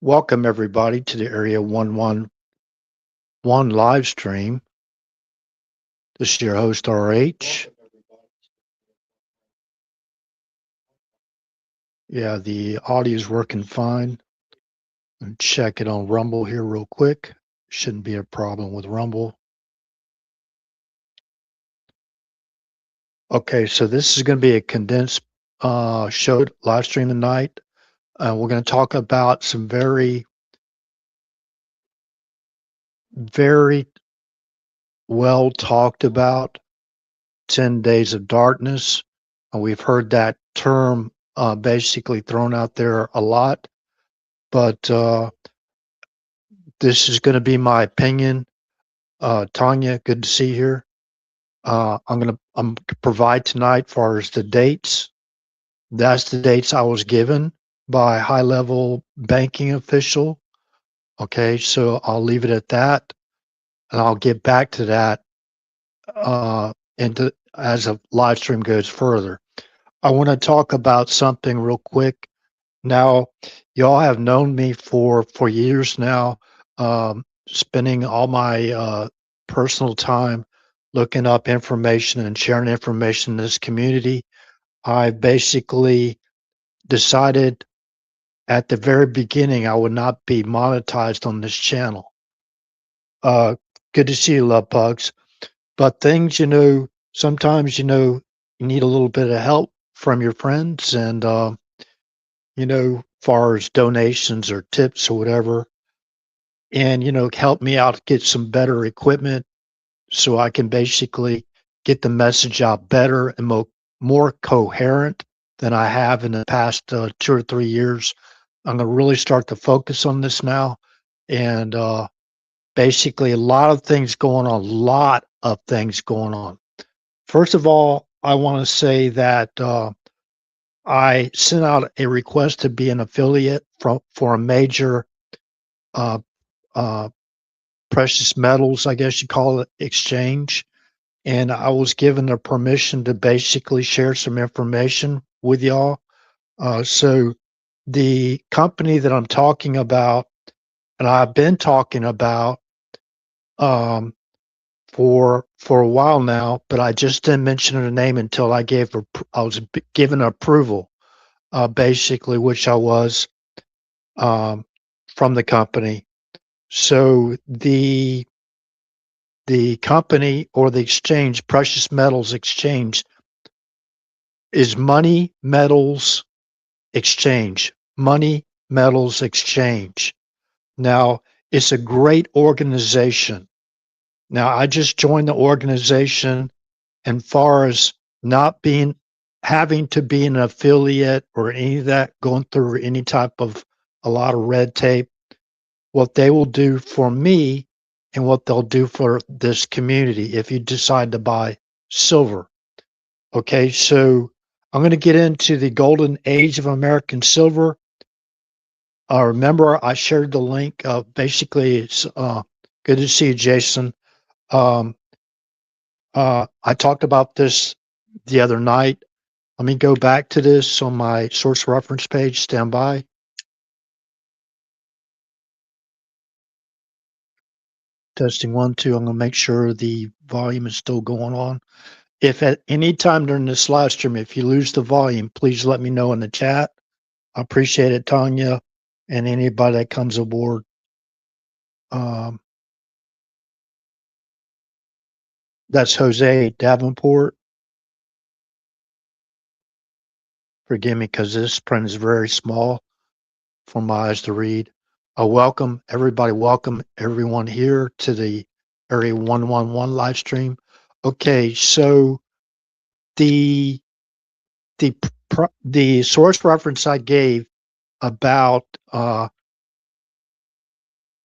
Welcome everybody to the Area 111 live stream. This is your host RH. Yeah, the audio is working fine. And check it on Rumble here real quick. Shouldn't be a problem with Rumble. Okay, so this is going to be a condensed show live stream tonight. We're going to talk about some very, very well talked about 10 days of darkness. We've heard that term basically thrown out there a lot, but this is going to be my opinion. Tanya, good to see you here. I'm going to provide tonight far as the dates. That's the dates I was given by high level banking official. Okay, so I'll leave it at that, and I'll get back to that as a live stream goes further. I want to talk about something real quick. Now, y'all have known me for years now, spending all my personal time looking up information and sharing information in this community. I basically decided at the very beginning I would not be monetized on this channel. Good to see you, love bugs. But things, sometimes, you need a little bit of help from your friends and, far as donations or tips or whatever, and, help me out get some better equipment so I can basically get the message out better and more coherent than I have in the past 2 or 3 years. I'm going to really start to focus on this now. And basically, a lot of things going on. First of all, I want to say that I sent out a request to be an affiliate for a major uh, uh, precious metals, I guess you call it, exchange. And I was given the permission to basically share some information with y'all. So the company that I'm talking about, and I've been talking about um, for a while now, but I just didn't mention the name until I was given approval, basically, which I was um, from the company. So the company or the exchange, Precious Metals Exchange, is Money Metals Exchange. Money Metals Exchange. Now, it's a great organization. Now, I just joined the organization, and far as not having to be an affiliate or any of that, going through any type of a lot of red tape, what they will do for me and what they'll do for this community if you decide to buy silver. Okay, so I'm going to get into the golden age of American silver. Remember, I shared the link. Basically, it's good to see you, Jason. Um, I talked about this the other night. Let me go back to this on my source reference page. Stand by. Testing 1, 2. I'm going to make sure the volume is still going on. If at any time during this live stream, if you lose the volume, please let me know in the chat. I appreciate it, Tanya, and anybody that comes aboard. That's Jose Davenport. Forgive me because this print is very small for my eyes to read. Welcome everyone here to the Area 111 live stream. Okay, so the source reference I gave about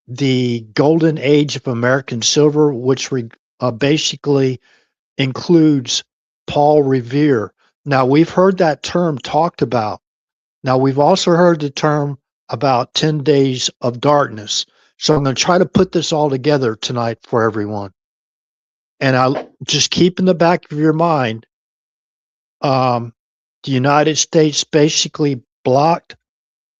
the golden age of American silver, which basically includes Paul Revere. Now, we've heard that term talked about. Now, we've also heard the term about 10 days of darkness. So I'm going to try to put this all together tonight for everyone. And I'll just keep in the back of your mind, the United States basically blocked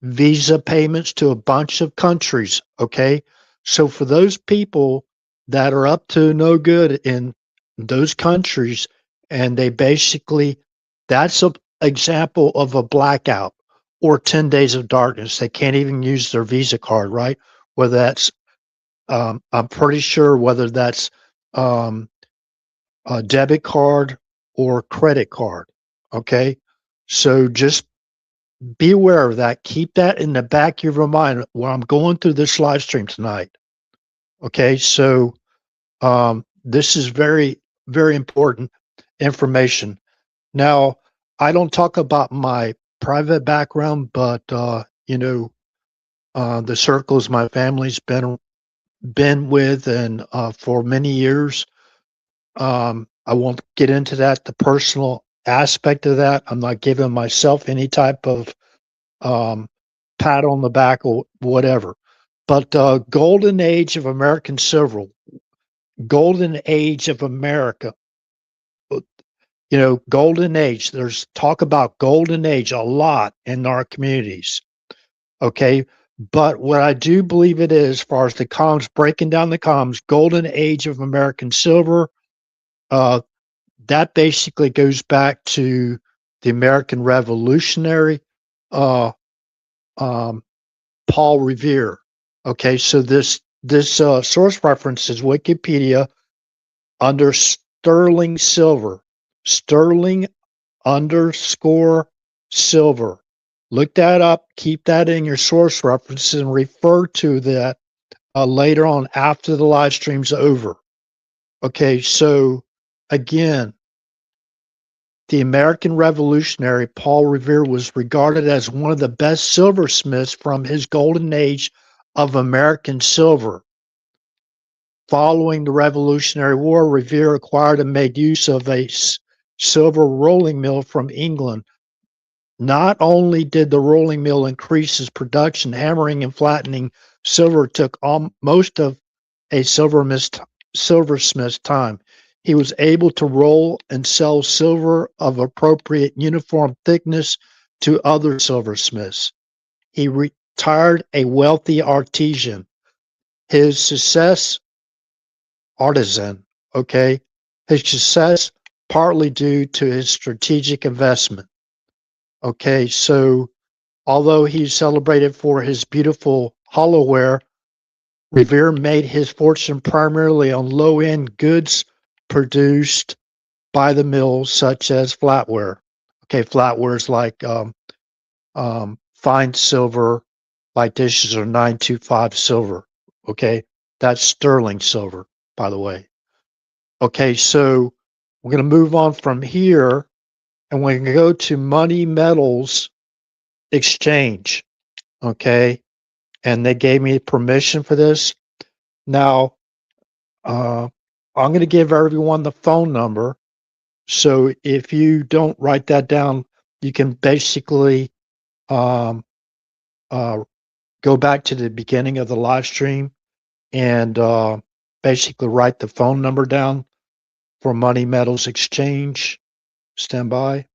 visa payments to a bunch of countries. Okay. So for those people that are up to no good in those countries, and they basically, that's an example of a blackout or 10 days of darkness. They can't even use their Visa card, right? Whether that's, I'm pretty sure whether that's um, a debit card or credit card. Okay. So just be aware of that. Keep that in the back of your mind when I'm going through this live stream tonight. Okay, so this is very, very important information. Now, I don't talk about my private background, but the circles my family's been with, and for many years. I won't get into that, the personal aspect of that. I'm not giving myself any type of um, pat on the back or whatever. But golden age of American silver, golden age of America. Golden age. There's talk about golden age a lot in our communities. Okay. But what I do believe it is, as far as the columns, breaking down the columns, golden age of American silver, uh, that basically goes back to the American Revolutionary uh, um, Paul Revere. Okay, so this source reference is Wikipedia under sterling silver, sterling underscore silver. Look that up. Keep that in your source references and refer to that later on after the live stream's over. Okay, so again, the American revolutionary Paul Revere was regarded as one of the best silversmiths from his golden age of American silver. Following the Revolutionary War, Revere acquired and made use of a silver rolling mill from England. Not only did the rolling mill increase its production, hammering and flattening silver took most of a silversmith's time. He was able to roll and sell silver of appropriate uniform thickness to other silversmiths. He retired a wealthy artisan. His success, artisan, okay, his success partly due to his strategic investment. Okay, so although he's celebrated for his beautiful hollowware, Revere made his fortune primarily on low-end goods produced by the mills, such as flatware. Okay, flatware is like fine silver, like dishes are 925 silver. Okay, that's sterling silver, by the way. Okay, so we're going to move on from here, and we're going to go to Money Metals Exchange. Okay, and they gave me permission for this. Now, I'm going to give everyone the phone number. So if you don't write that down, you can basically um, uh, go back to the beginning of the live stream and basically write the phone number down for Money Metals Exchange. Stand by.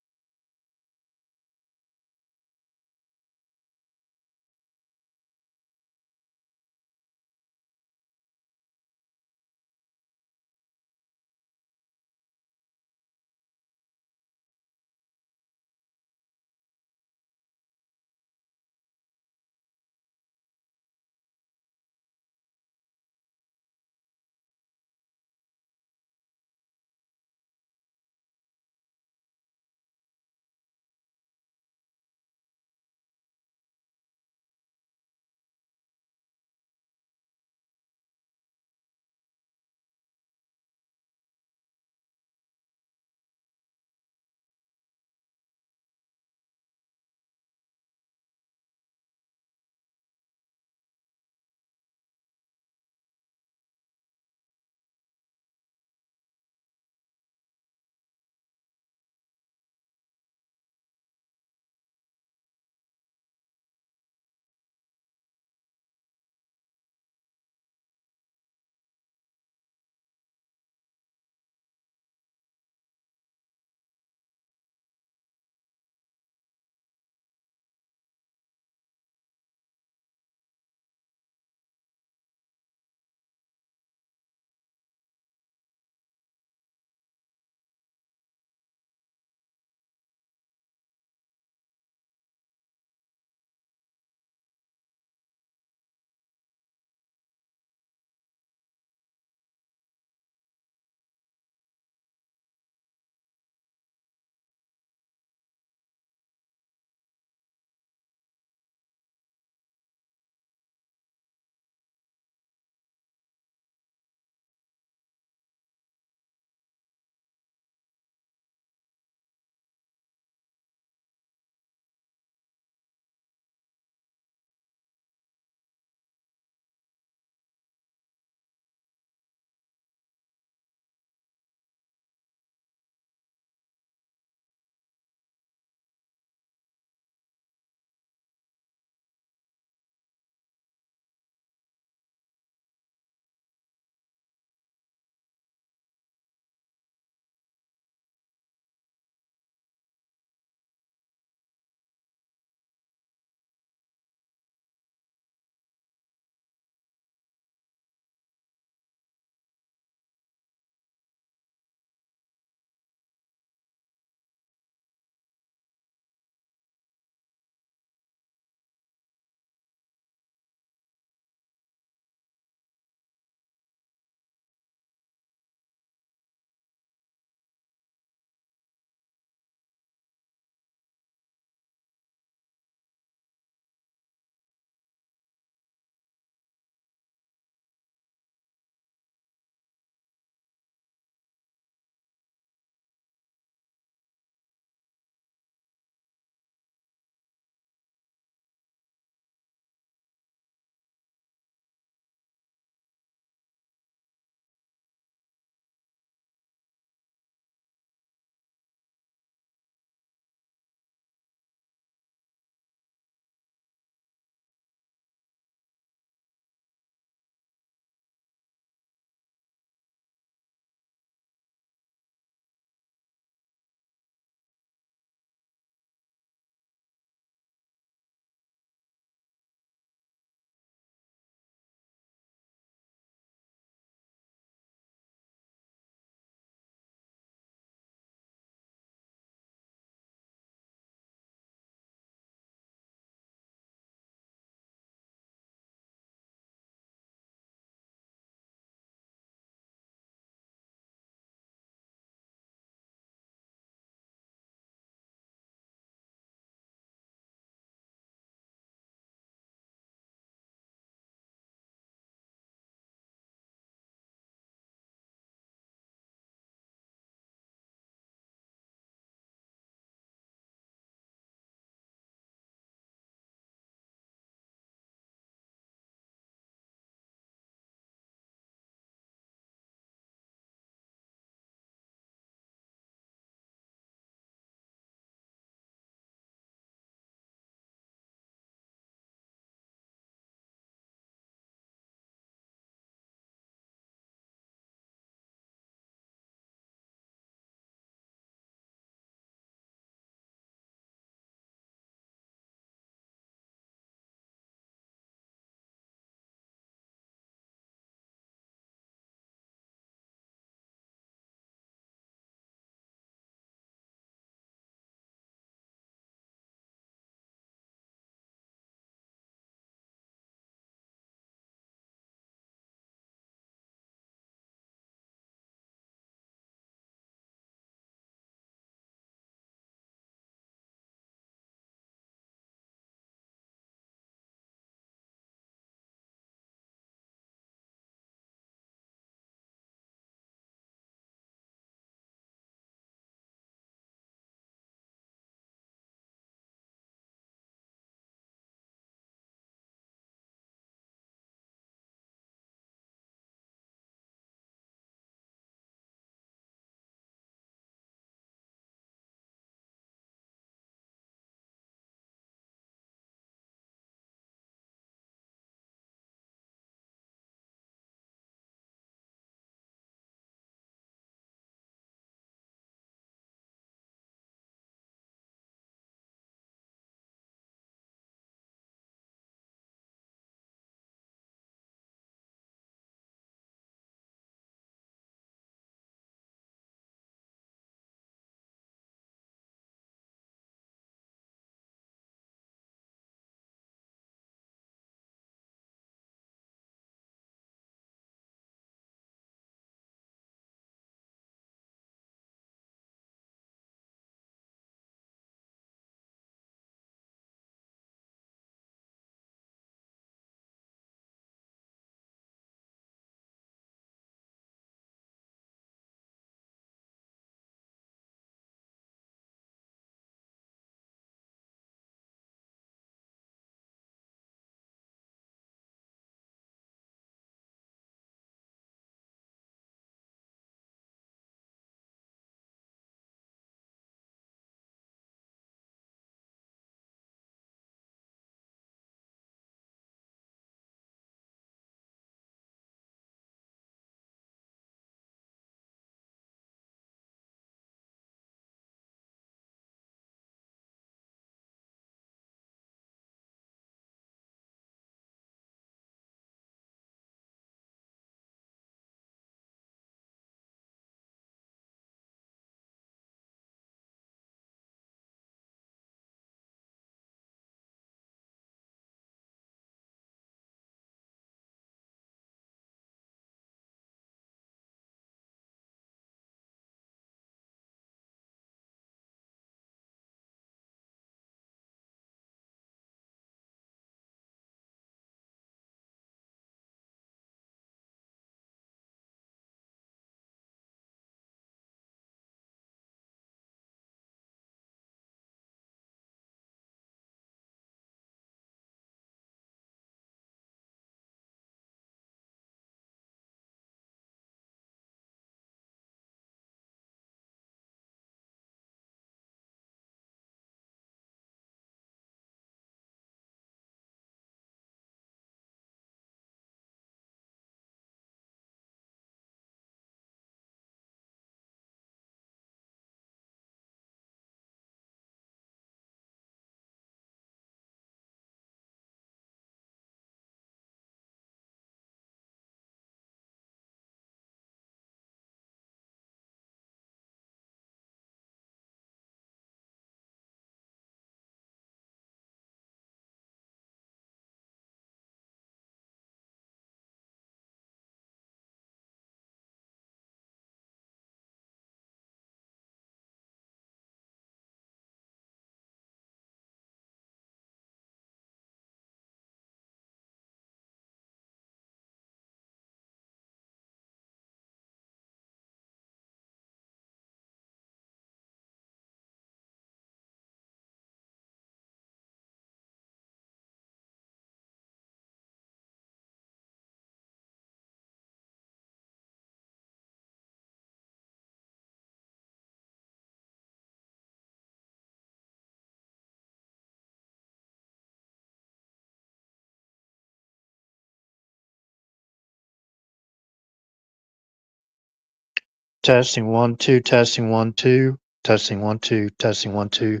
Testing 1, 2, testing 1, 2, testing 1, 2, testing 1, 2.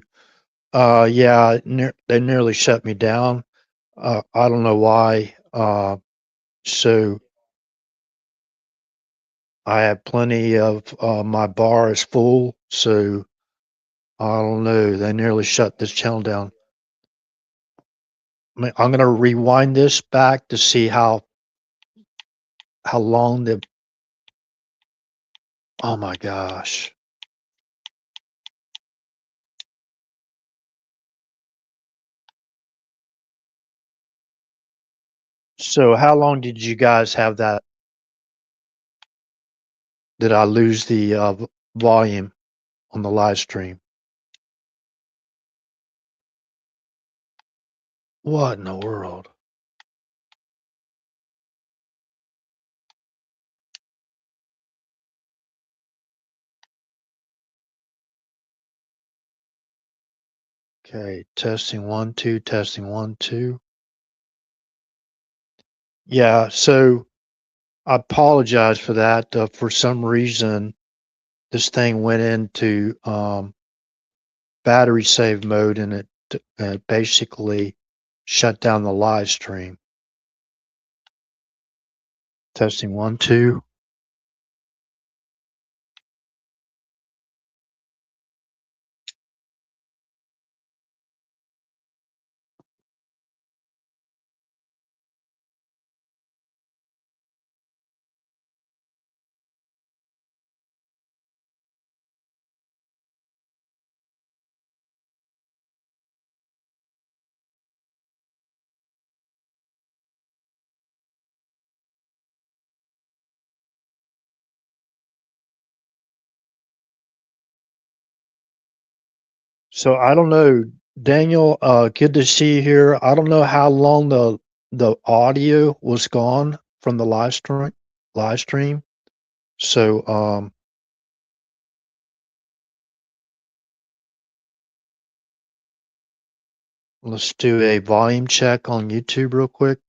Yeah, they nearly shut me down. I don't know why. So I have plenty of my bar is full, so I don't know. They nearly shut this channel down. I'm gonna rewind this back to see how long the. Oh my gosh. So how long did you guys have that? Did I lose the volume on the live stream? What in the world? Okay, testing 1, 2, testing 1, 2. Yeah, so I apologize for that. For some reason, this thing went into battery save mode and it basically shut down the live stream. Testing 1, 2. So I don't know, Daniel. Good to see you here. I don't know how long the audio was gone from the live stream. Live stream. So let's do a volume check on YouTube real quick.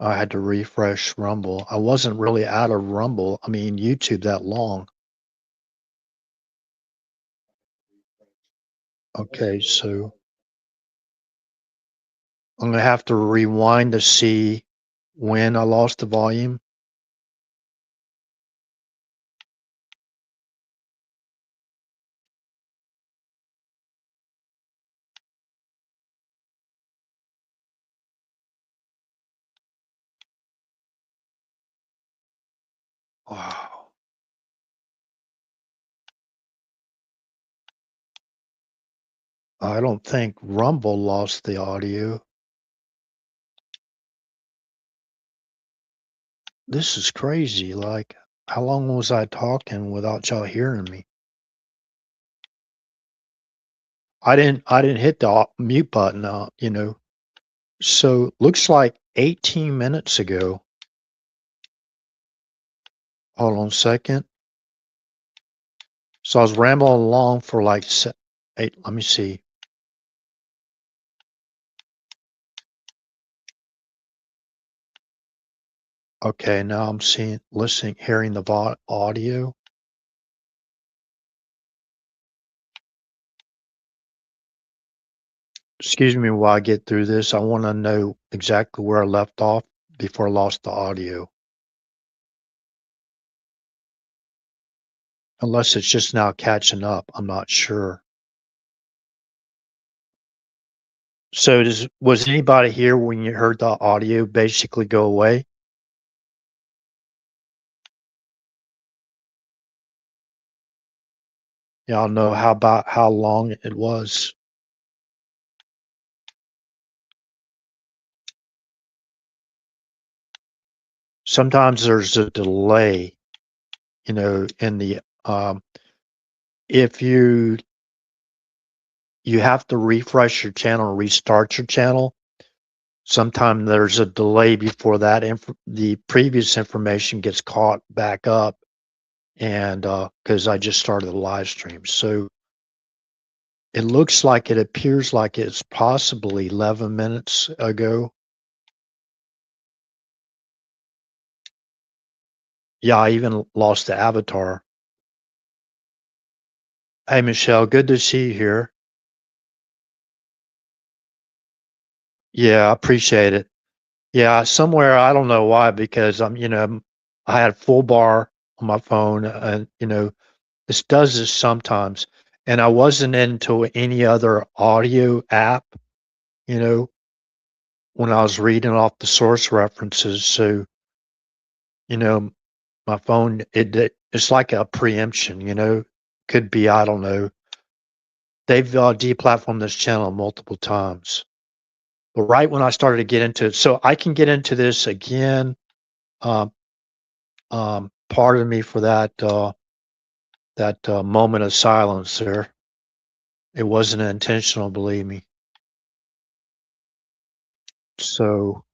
I had to refresh Rumble. I wasn't really out of Rumble. I mean YouTube that long. Okay, so I'm gonna have to rewind to see when I lost the volume. Wow. I don't think Rumble lost the audio. This is crazy. Like, how long was I talking without y'all hearing me? I didn't hit the mute button, So looks like 18 minutes ago. Hold on a second. So I was rambling along for like eight. Let me see. Okay, now I'm listening, hearing the audio. Excuse me while I get through this. I want to know exactly where I left off before I lost the audio. Unless it's just now catching up. I'm not sure. So was anybody here when you heard the audio basically go away? Y'all know how long it was? Sometimes there's a delay, in the if you have to refresh your channel or restart your channel. Sometimes there's a delay before that the previous information gets caught back up, and because I just started the live stream. So it looks like it appears like it's possibly 11 minutes ago. Yeah, I even lost the avatar. Hey, Michelle, good to see you here. Yeah, I appreciate it. Yeah, somewhere I don't know why because I had full bar on my phone, and this does this sometimes, and I wasn't into any other audio app, you know, when I was reading off the source references. So you know, my phone it's like a preemption, could be, I don't know. They've deplatformed this channel multiple times. But right when I started to get into it, so I can get into this again. Um, pardon me for that moment of silence there. It wasn't intentional, believe me. So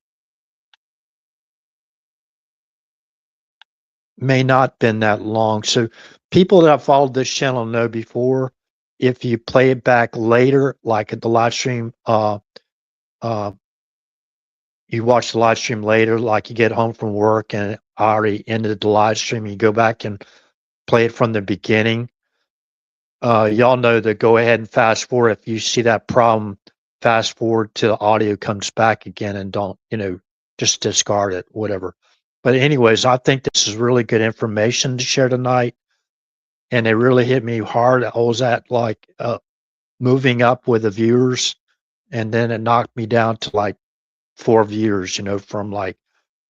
may not been that long. So people that have followed this channel know before. If you play it back later, like at the live stream, uh, you watch the live stream later, like you get home from work and I already ended the live stream. You go back and play it from the beginning. Y'all know to go ahead and fast forward. If you see that problem, fast forward till the audio comes back again and don't, just discard it, whatever. But anyways, I think this is really good information to share tonight. And it really hit me hard. I was at like moving up with the viewers, and then it knocked me down to like 4 viewers, from like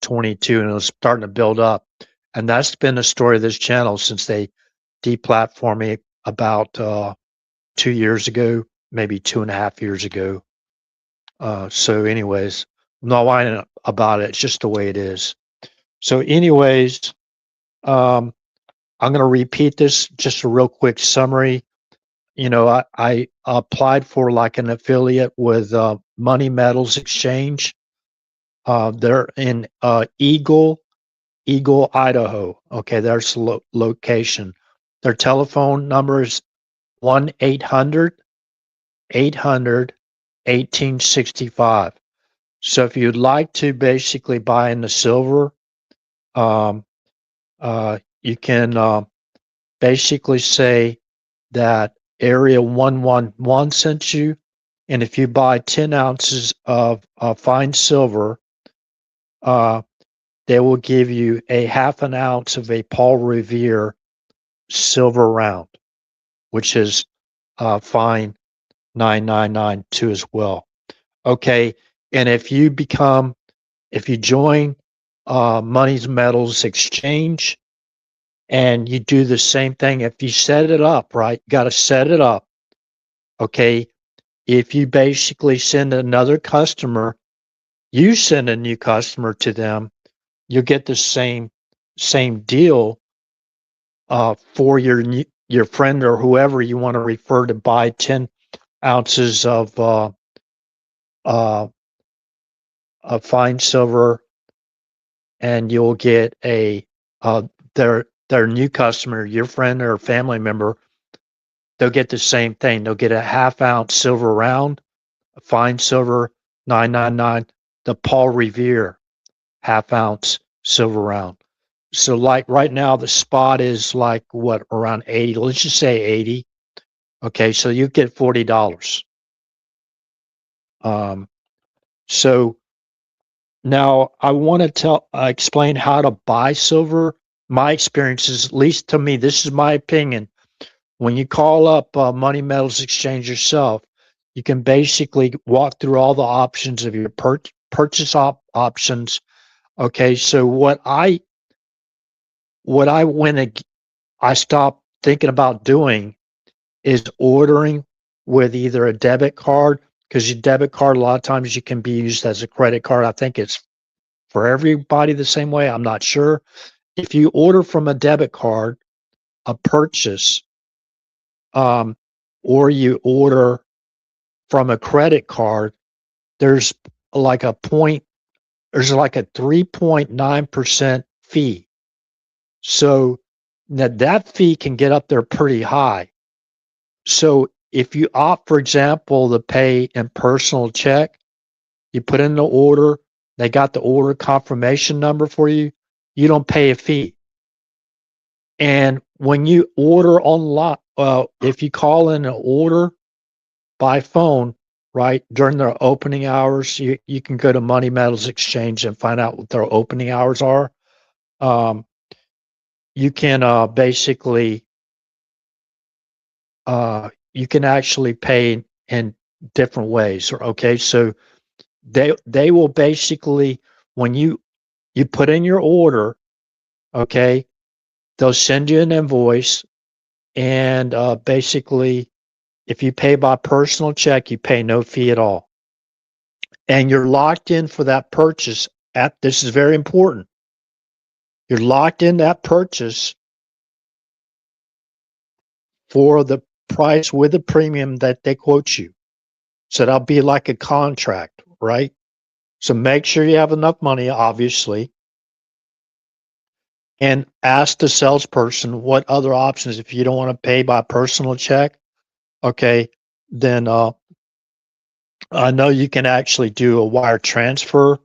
22, and it was starting to build up. And that's been the story of this channel since they deplatformed me about 2 years ago, maybe 2.5 years ago. So anyways, I'm not whining about it. It's just the way it is. So anyways, um, I'm going to repeat this, just a real quick summary. I applied for like an affiliate with Money Metals Exchange. They're in Eagle, Idaho. Okay, there's the location. Their telephone number is 1-800-800-1865. So if you'd like to basically buy in the silver, um, you can basically say that Area 111 sent you. And if you buy 10 ounces of fine silver, uh, they will give you a half an ounce of a Paul Revere silver round, which is fine 9992 as well. Okay. And if you join Money's Metals Exchange and you do the same thing, if you set it up, right, you got to set it up. Okay. If you basically send another customer, you send a new customer to them, you'll get the same deal for your friend or whoever you want to refer to buy 10 ounces uh, of fine silver, and you'll get uh, their new customer, your friend or family member. They'll get the same thing. They'll get a half ounce silver round, a fine silver 999, the Paul Revere half ounce silver round. So like right now, the spot is like what, around 80. Let's just say 80. Okay, so you get $40. Um, so now I want to explain how to buy silver. My experiences, at least to me, this is my opinion. When you call up Money Metals Exchange yourself, you can basically walk through all the options of your purchase options. Okay, so I stopped thinking about doing is ordering with either a debit card, because your debit card a lot of times you can be used as a credit card. I think it's for everybody the same way. I'm not sure. If you order from a debit card, a purchase, um, or you order from a credit card, there's like a 3.9% fee. So that fee can get up there pretty high. So if you opt, for example, to pay in personal check, you put in the order, they got the order confirmation number for you, you don't pay a fee. And when you order online, if you call in an order by phone, right, during their opening hours, you can go to Money Metals Exchange and find out what their opening hours are. Um, you can basically you can actually pay in different ways. Okay, so they will basically, when you put in your order, okay, they'll send you an invoice, and basically, if you pay by personal check, you pay no fee at all, and you're locked in for that purchase. At This is very important. You're locked in that purchase for the price with the premium that they quote you. So that'll be like a contract, right? So make sure you have enough money, obviously, and ask the salesperson what other options. If you don't want to pay by personal check, okay, then I know you can actually do a wire transfer.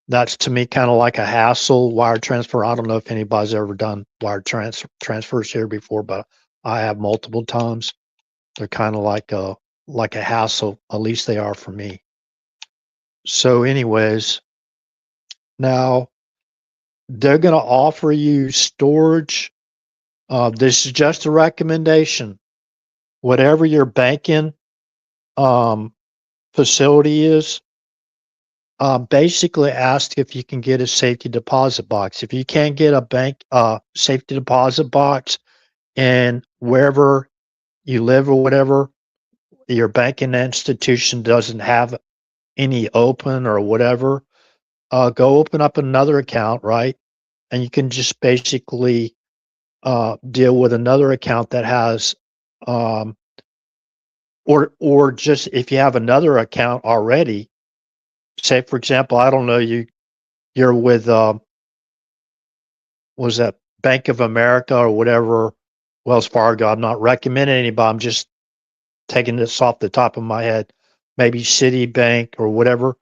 That's, to me, kind of like a hassle. Wire transfer. I don't know if anybody's ever done wire transfers here before, but I have multiple times. They're kind of like a hassle. At least they are for me. So, anyways, now they're going to offer you storage. This is just a recommendation. Whatever your banking um, facility is, basically ask if you can get a safety deposit box. If you can't get a bank safety deposit box, and wherever you live or whatever, your banking institution doesn't have any open or whatever, go open up another account, right? And you can just basically deal with another account that has, um, or just if you have another account already. Say, for example, I don't know, you're with was that Bank of America or whatever, Wells Fargo. I'm not recommending anybody. I'm just taking this off the top of my head. Maybe Citibank or whatever.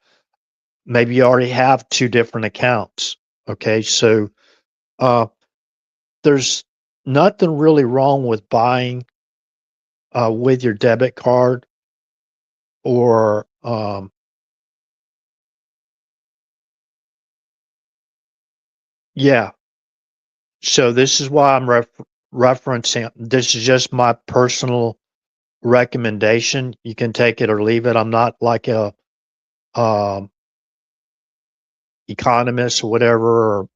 Maybe you already have two different accounts. Okay, so uh, there's nothing really wrong with buying with your debit card, or yeah. So this is why I'm referencing. This is just my personal recommendation. You can take it or leave it. I'm not like a um, economist or whatever, or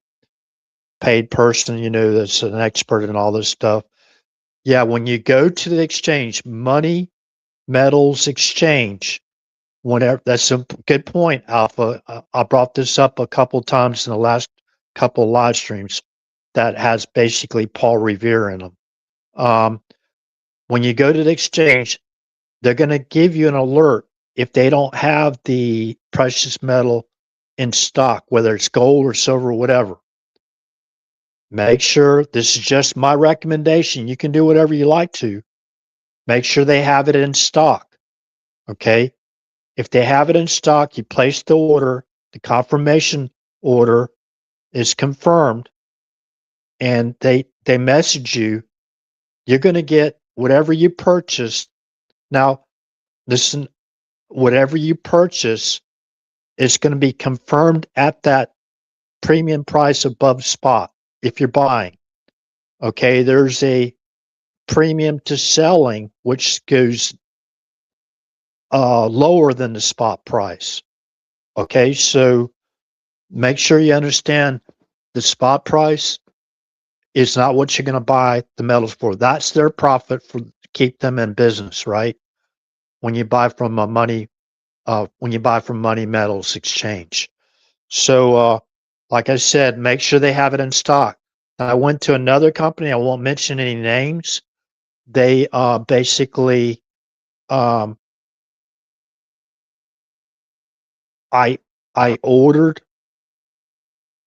paid person, that's an expert in all this stuff. Yeah, when you go to the exchange, Money Metals Exchange, whenever, that's a good point, Alpha. I brought this up a couple times in the last couple of live streams that has basically Paul Revere in them. Um, when you go to the exchange, they're going to give you an alert if they don't have the precious metal in stock, whether it's gold or silver or whatever. Make sure, this is just my recommendation. You can do whatever you like to. Make sure they have it in stock. Okay. If they have it in stock, you place the order, the confirmation order is confirmed, and they message you, you're going to get whatever you purchased. Now, listen, whatever you purchase is going to be confirmed at that premium price above spot if you're buying. Okay, there's a premium to selling, which goes lower than the spot price. Okay, so make sure you understand the spot price is not what you're going to buy the metals for. That's their profit for keep them in business, right? When you buy from Money Metals Exchange. So, like I said, make sure they have it in stock. I went to another company. I won't mention any names. They basically, um, I I ordered.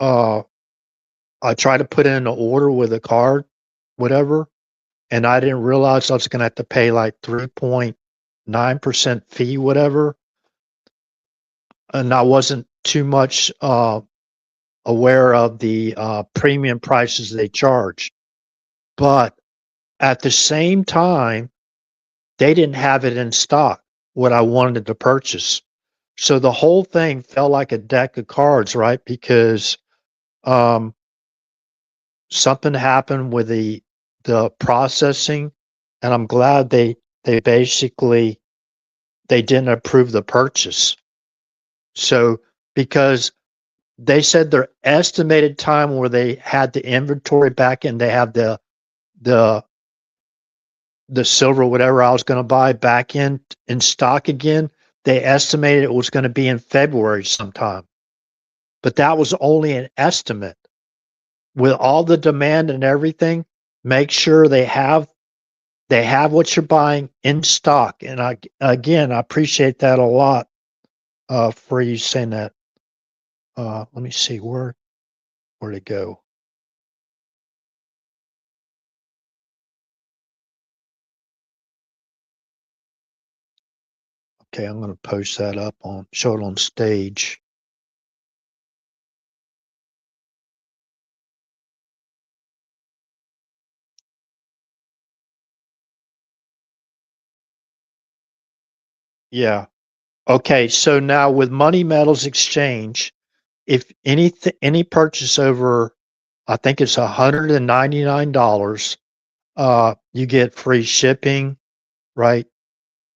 Uh, I tried to put in an order with a card, whatever, and I didn't realize I was going to have to pay like 3.9% fee, whatever, and I wasn't too much aware of the premium prices they charge. But at the same time, they didn't have it in stock, what I wanted to purchase. So the whole thing felt like a deck of cards, right? Because um, something happened with the processing, and I'm glad they basically they didn't approve the purchase. So because they said their estimated time where they had the inventory back and they have the the silver, whatever I was going to buy back in stock again, they estimated it was going to be in February sometime. But that was only an estimate. With all the demand and everything, make sure they have what you're buying in stock. And I appreciate that a lot for you saying that. Let me see where to go. Okay, I'm going to post that up on show it on stage. Yeah. Okay, so now with Money Metals Exchange, if any purchase over, I think it's $199, you get free shipping, right?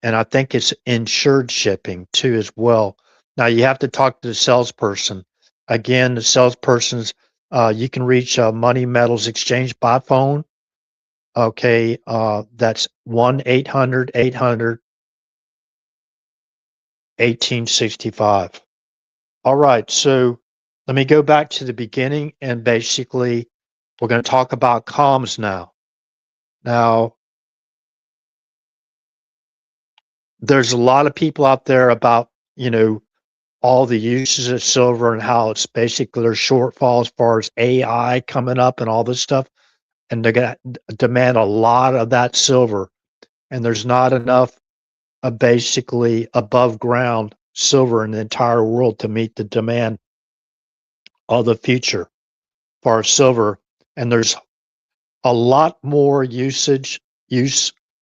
And I think it's insured shipping too as well. Now you have to talk to the salesperson. Again, the salesperson's you can reach Money Metals Exchange by phone. Okay, that's 1-800-800-1865. All right, so let me go back to the beginning and basically we're going to talk about comms now. Now, there's a lot of people out there about, all the uses of silver and how it's basically their shortfall as far as AI coming up and all this stuff. And they're going to demand a lot of that silver. And there's not enough basically above ground silver in the entire world to meet the demand of the future for silver. And there's a lot more use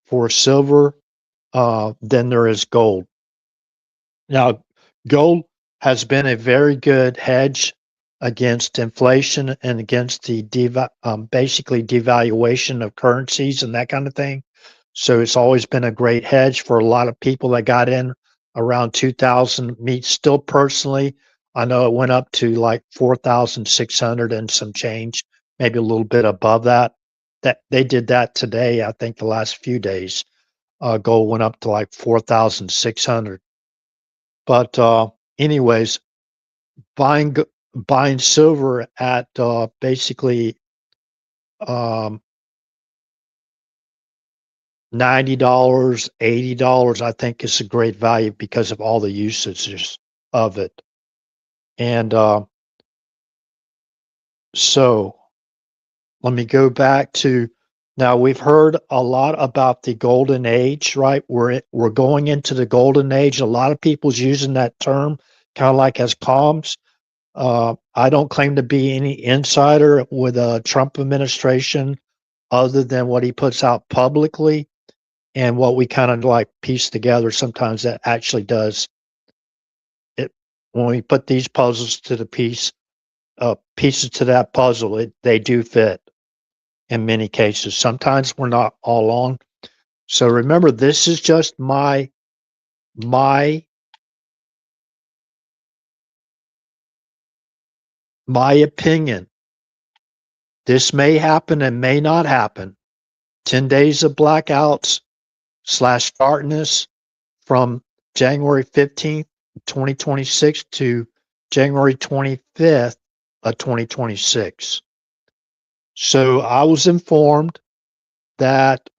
for silver than there is gold. Now, gold has been a very good hedge against inflation and against the basically devaluation of currencies and that kind of thing. So it's always been a great hedge for a lot of people that got in around 2000. Me, still personally, I know it went up to like 4,600 and some change, maybe a little bit above that. That they did that today. I think the last few days, gold went up to like 4,600. But anyways, buying buying silver at basically um, $90, $80, I think is a great value because of all the usages of it. And so let me go back to now. We've heard a lot about the golden age, right? We're going into the golden age. A lot of people's using that term kind of like as comms. I don't claim to be any insider with the Trump administration other than what he puts out publicly and what we kind of like piece together. Sometimes that actually does it when we put these puzzles to the pieces to that puzzle. They do fit in many cases. Sometimes we're not all on. So remember, this is just my my opinion. This may happen and may not happen. 10 days of blackouts slash darkness from January 15th, 2026 to January 25th of 2026. So I was informed that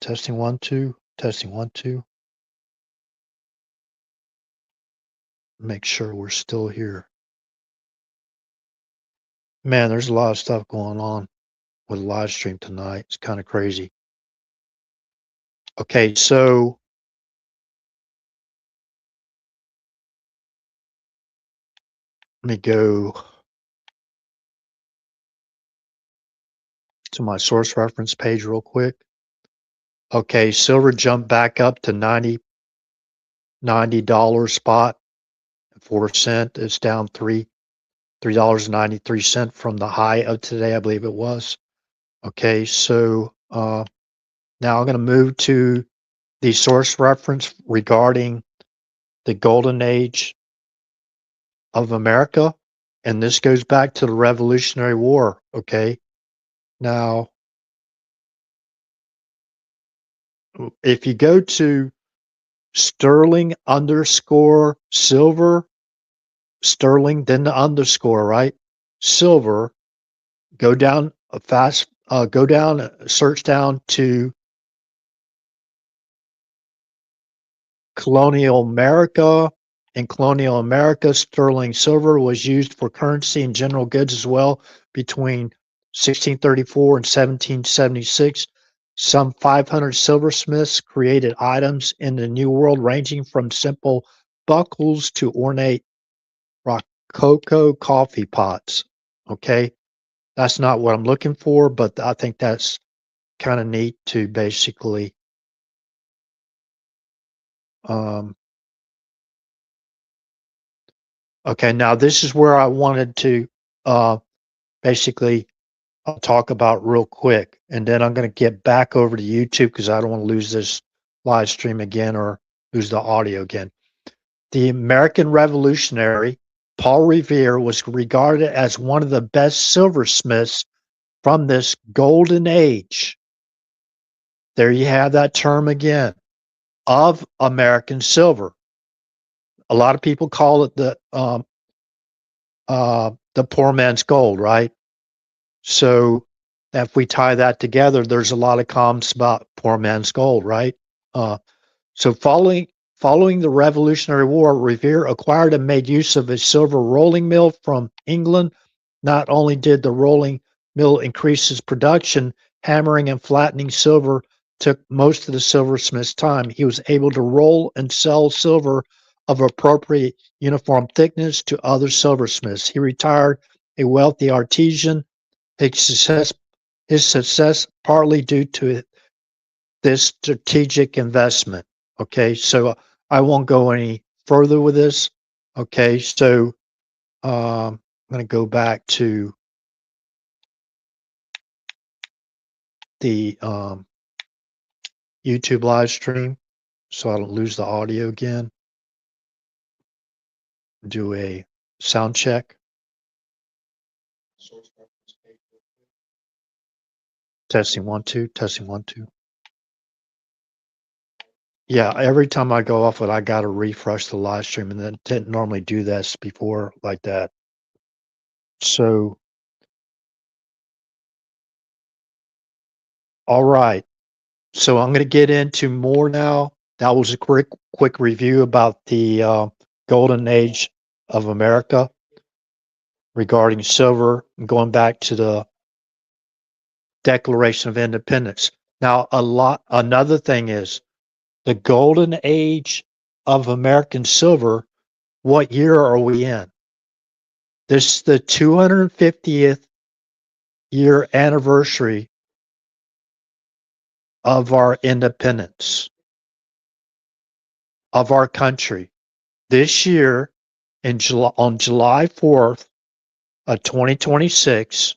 testing one, two, testing one, two. Make sure we're still here. Man, there's a lot of stuff going on with the live stream tonight. It's kind of crazy. Okay, so let me go to my source reference page real quick. Okay, silver jumped back up to $90 spot, 4 cent. It's down $3.93 from the high of today, I believe it was. Okay, so now I'm going to move to the source reference regarding the golden age of America, and this goes back to the Revolutionary War. Okay, now if you go to sterling underscore silver, sterling, then the underscore, right? Silver, go down go down, search down to colonial America. In colonial America, sterling silver was used for currency and general goods as well between 1634 and 1776. Some 500 silversmiths created items in the New World ranging from simple buckles to ornate rococo coffee pots. Okay, that's not what I'm looking for, but I think that's kind of neat to basically okay, now this is where I wanted to basically talk about real quick, and then I'm going to get back over to YouTube because I don't want to lose this live stream again or lose the audio again. The American revolutionary Paul Revere was regarded as one of the best silversmiths from this golden age. There you have that term again, of American silver. A lot of people call it the poor man's gold, right? So if we tie that together, there's a lot of comments about poor man's gold, right? So following the Revolutionary War, Revere acquired and made use of a silver rolling mill from England. Not only did the rolling mill increase its production, hammering and flattening silver took most of the silversmith's time. He was able to roll and sell silver of appropriate uniform thickness to other silversmiths. He retired a wealthy artisan. His success partly due to this strategic investment. Okay, so I won't go any further with this. Okay, so I'm going to go back to the YouTube live stream so I don't lose the audio again. Do a sound check. Testing 1 2, testing 1 2. Yeah, every time I go off it, I got to refresh the live stream, and then didn't normally do this before like that. So, all right. So I'm going to get into more now. That was a quick review about the golden age of America regarding silver, and going back to the Declaration of Independence. Now, another thing is the golden age of American silver. What year are we in? This is the 250th year anniversary of our independence of our country. This year, on July 4th of 2026,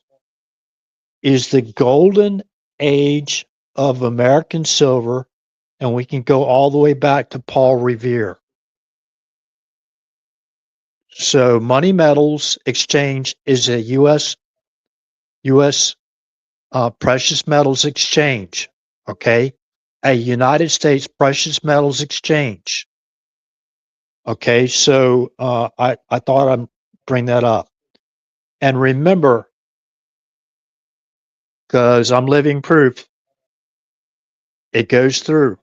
is the golden age of American silver, and we can go all the way back to Paul Revere. So Money Metals Exchange is a U.S. Precious Metals Exchange, okay? A United States Precious Metals Exchange. Okay, so I thought I'd bring that up. And remember, because I'm living proof, it goes through.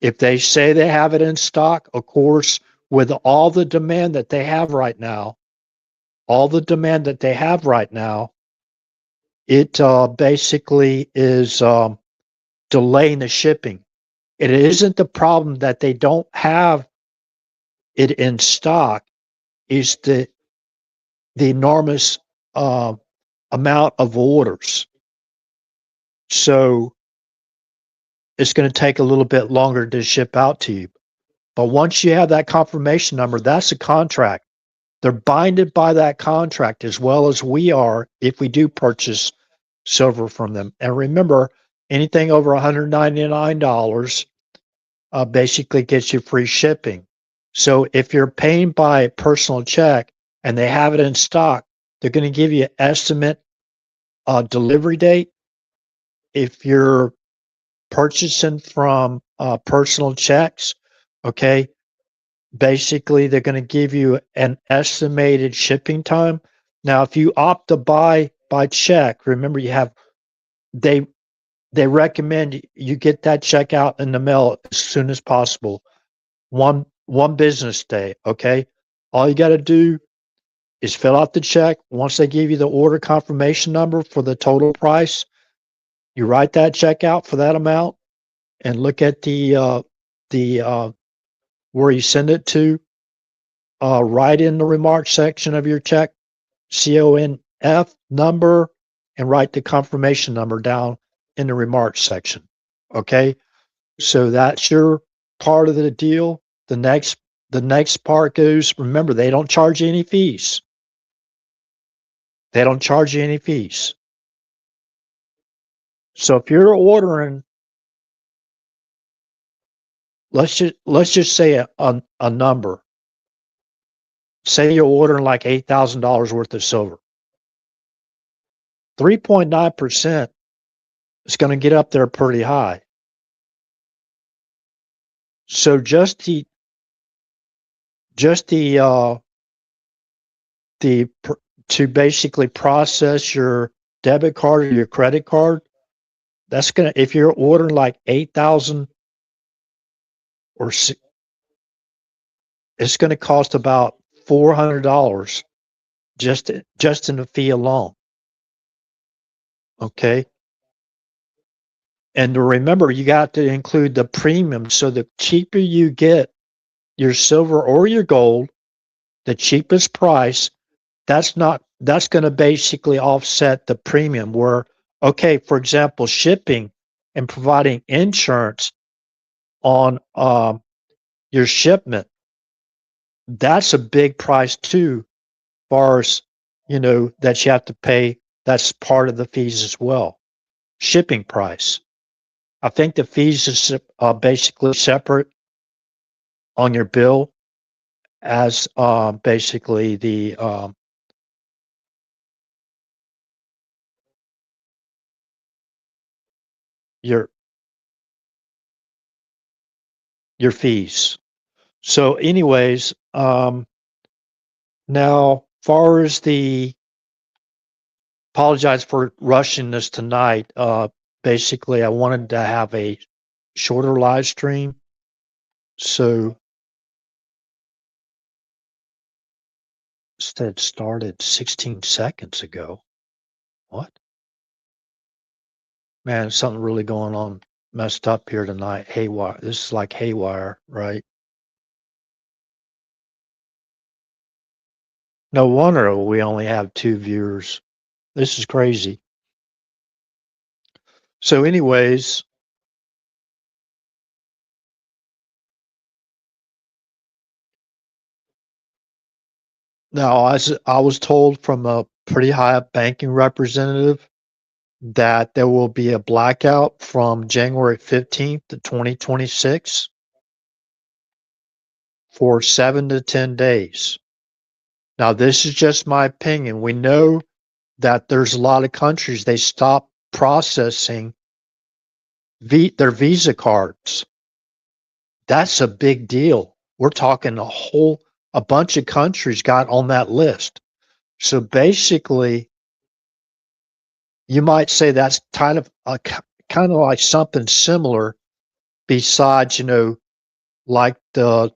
If they say they have it in stock, of course, with all the demand that they have right now, it basically is delaying the shipping. It isn't the problem that they don't have it in stock, is the enormous amount of orders. So it's going to take a little bit longer to ship out to you. But once you have that confirmation number, that's a contract. They're binded by that contract as well as we are if we do purchase silver from them. And remember, anything over $199 basically gets you free shipping. So if you're paying by personal check and they have it in stock, they're going to give you an estimate delivery date. If you're purchasing from personal checks, okay, basically they're going to give you an estimated shipping time. Now, if you opt to buy by check, remember you have they they recommend you get that check out in the mail as soon as possible. One business day, okay? All you got to do is fill out the check. Once they give you the order confirmation number for the total price, you write that check out for that amount and look at the where you send it to. Write in the remarks section of your check, CONF number, and write the confirmation number down in the remarks section. Okay, so that's your part of the deal. The next part goes. Remember, they don't charge you any fees. They don't charge you any fees. So if you're ordering, let's just say a number. Say you're ordering like $8,000 worth of silver. 3.9% is going to get up there pretty high. So just the to basically process your debit card or your credit card, that's gonna if you're ordering like 8,000 or it's going to cost about $400 just in the fee alone. Okay, and to remember, you got to include the premium. So the cheaper you get your silver or your gold, the cheapest price, that's going to basically offset the premium where, okay, for example, shipping and providing insurance on your shipment, that's a big price too, as far as that you have to pay. That's part of the fees as well. Shipping price. I think the fees is basically separate on your bill as basically the your your fees. So, anyways, now far as the apologize for rushing this tonight. Basically, I wanted to have a shorter live stream, so instead started 16 seconds ago. What? Man, something really going on messed up here tonight. Haywire. This is like haywire, right? No wonder we only have 2 viewers. This is crazy. So, anyways, now as I was told from a pretty high up banking representative that there will be a blackout from January 15th to 2026 for 7 to 10 days. Now, this is just my opinion. We know that there's a lot of countries, they stop processing their Visa cards. That's a big deal. We're talking a bunch of countries got on that list. So basically, you might say that's kind of like something similar besides, like the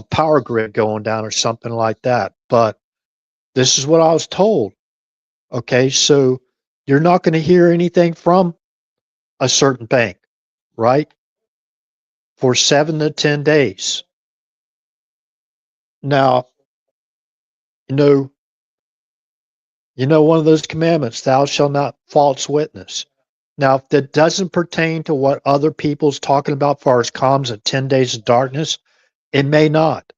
power grid going down or something like that. But this is what I was told. Okay, so you're not going to hear anything from a certain bank, right? For 7 to 10 days. Now, you know, You know, one of those commandments, thou shalt not false witness. Now, if that doesn't pertain to what other people's talking about as far as comms at 10 days of darkness, it may not.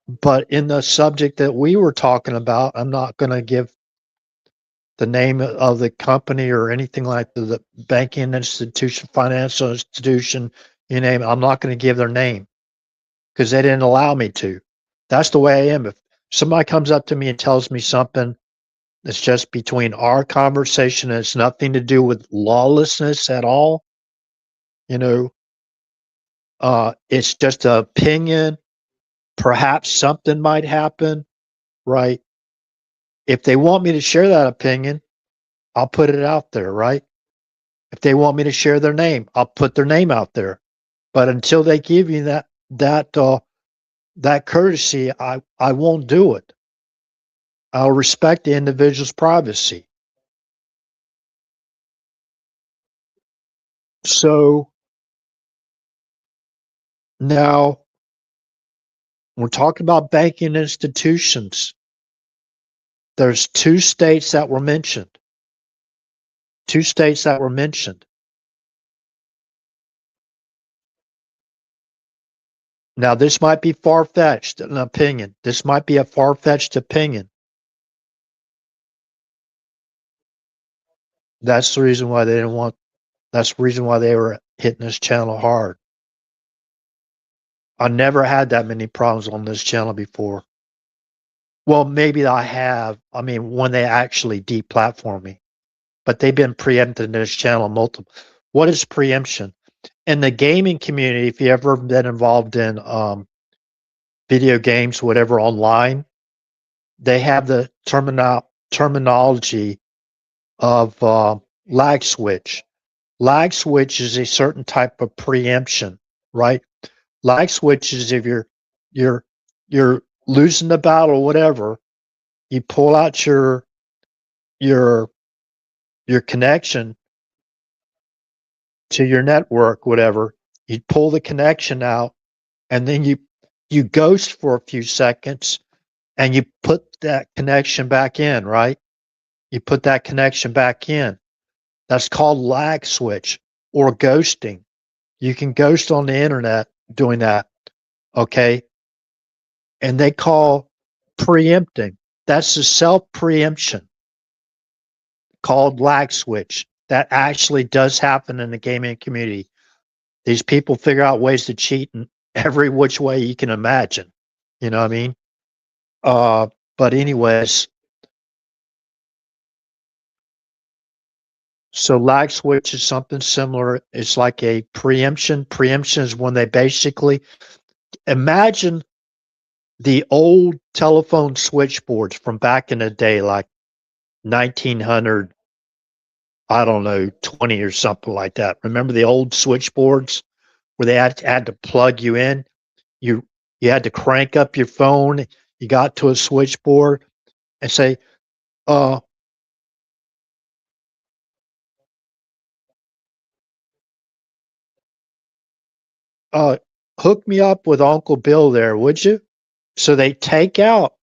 But in the subject that we were talking about, I'm not going to give the name of the company or anything like the banking institution, financial institution, you name it. I'm not going to give their name because they didn't allow me to. That's the way I am. If somebody comes up to me and tells me something that's just between our conversation and it's nothing to do with lawlessness at all, you know, it's just an opinion. Perhaps something might happen, right? If they want me to share that opinion, I'll put it out there, right? If they want me to share their name, I'll put their name out there. But until they give you that courtesy, I won't do it. I'll respect the individual's privacy. So now we're talking about banking institutions. There's two states that were mentioned. Two states that were mentioned. Now, this might be far-fetched, an opinion. This might be a far-fetched opinion. That's the reason why they didn't want, that's the reason why they were hitting this channel hard. I never had that many problems on this channel before. Well, maybe I have. I mean, when they actually deplatform me, but they've been preempting this channel multiple. What is preemption? In the gaming community, if you ever been involved in video games, whatever online, they have the terminology of lag switch. Lag switch is a certain type of preemption, right? Lag switch is if you're you're losing the battle, or whatever, you pull out your connection to your network, whatever. You pull the connection out, and then you ghost for a few seconds, and you put that connection back in, right? You put that connection back in. That's called lag switch or ghosting. You can ghost on the internet doing that, okay? And they call preempting. That's the self preemption called lag switch. That actually does happen in the gaming community. These people figure out ways to cheat in every which way you can imagine. You know what I mean? But anyways, so lag switch is something similar. It's like a preemption. Preemption is when they basically imagine the old telephone switchboards from back in the day, like 1900, I don't know, 20 or something like that. Remember the old switchboards where they had to plug you in? You you had to crank up your phone. You got to a switchboard and say, uh, uh, hook me up with Uncle Bill there, would you? So they take out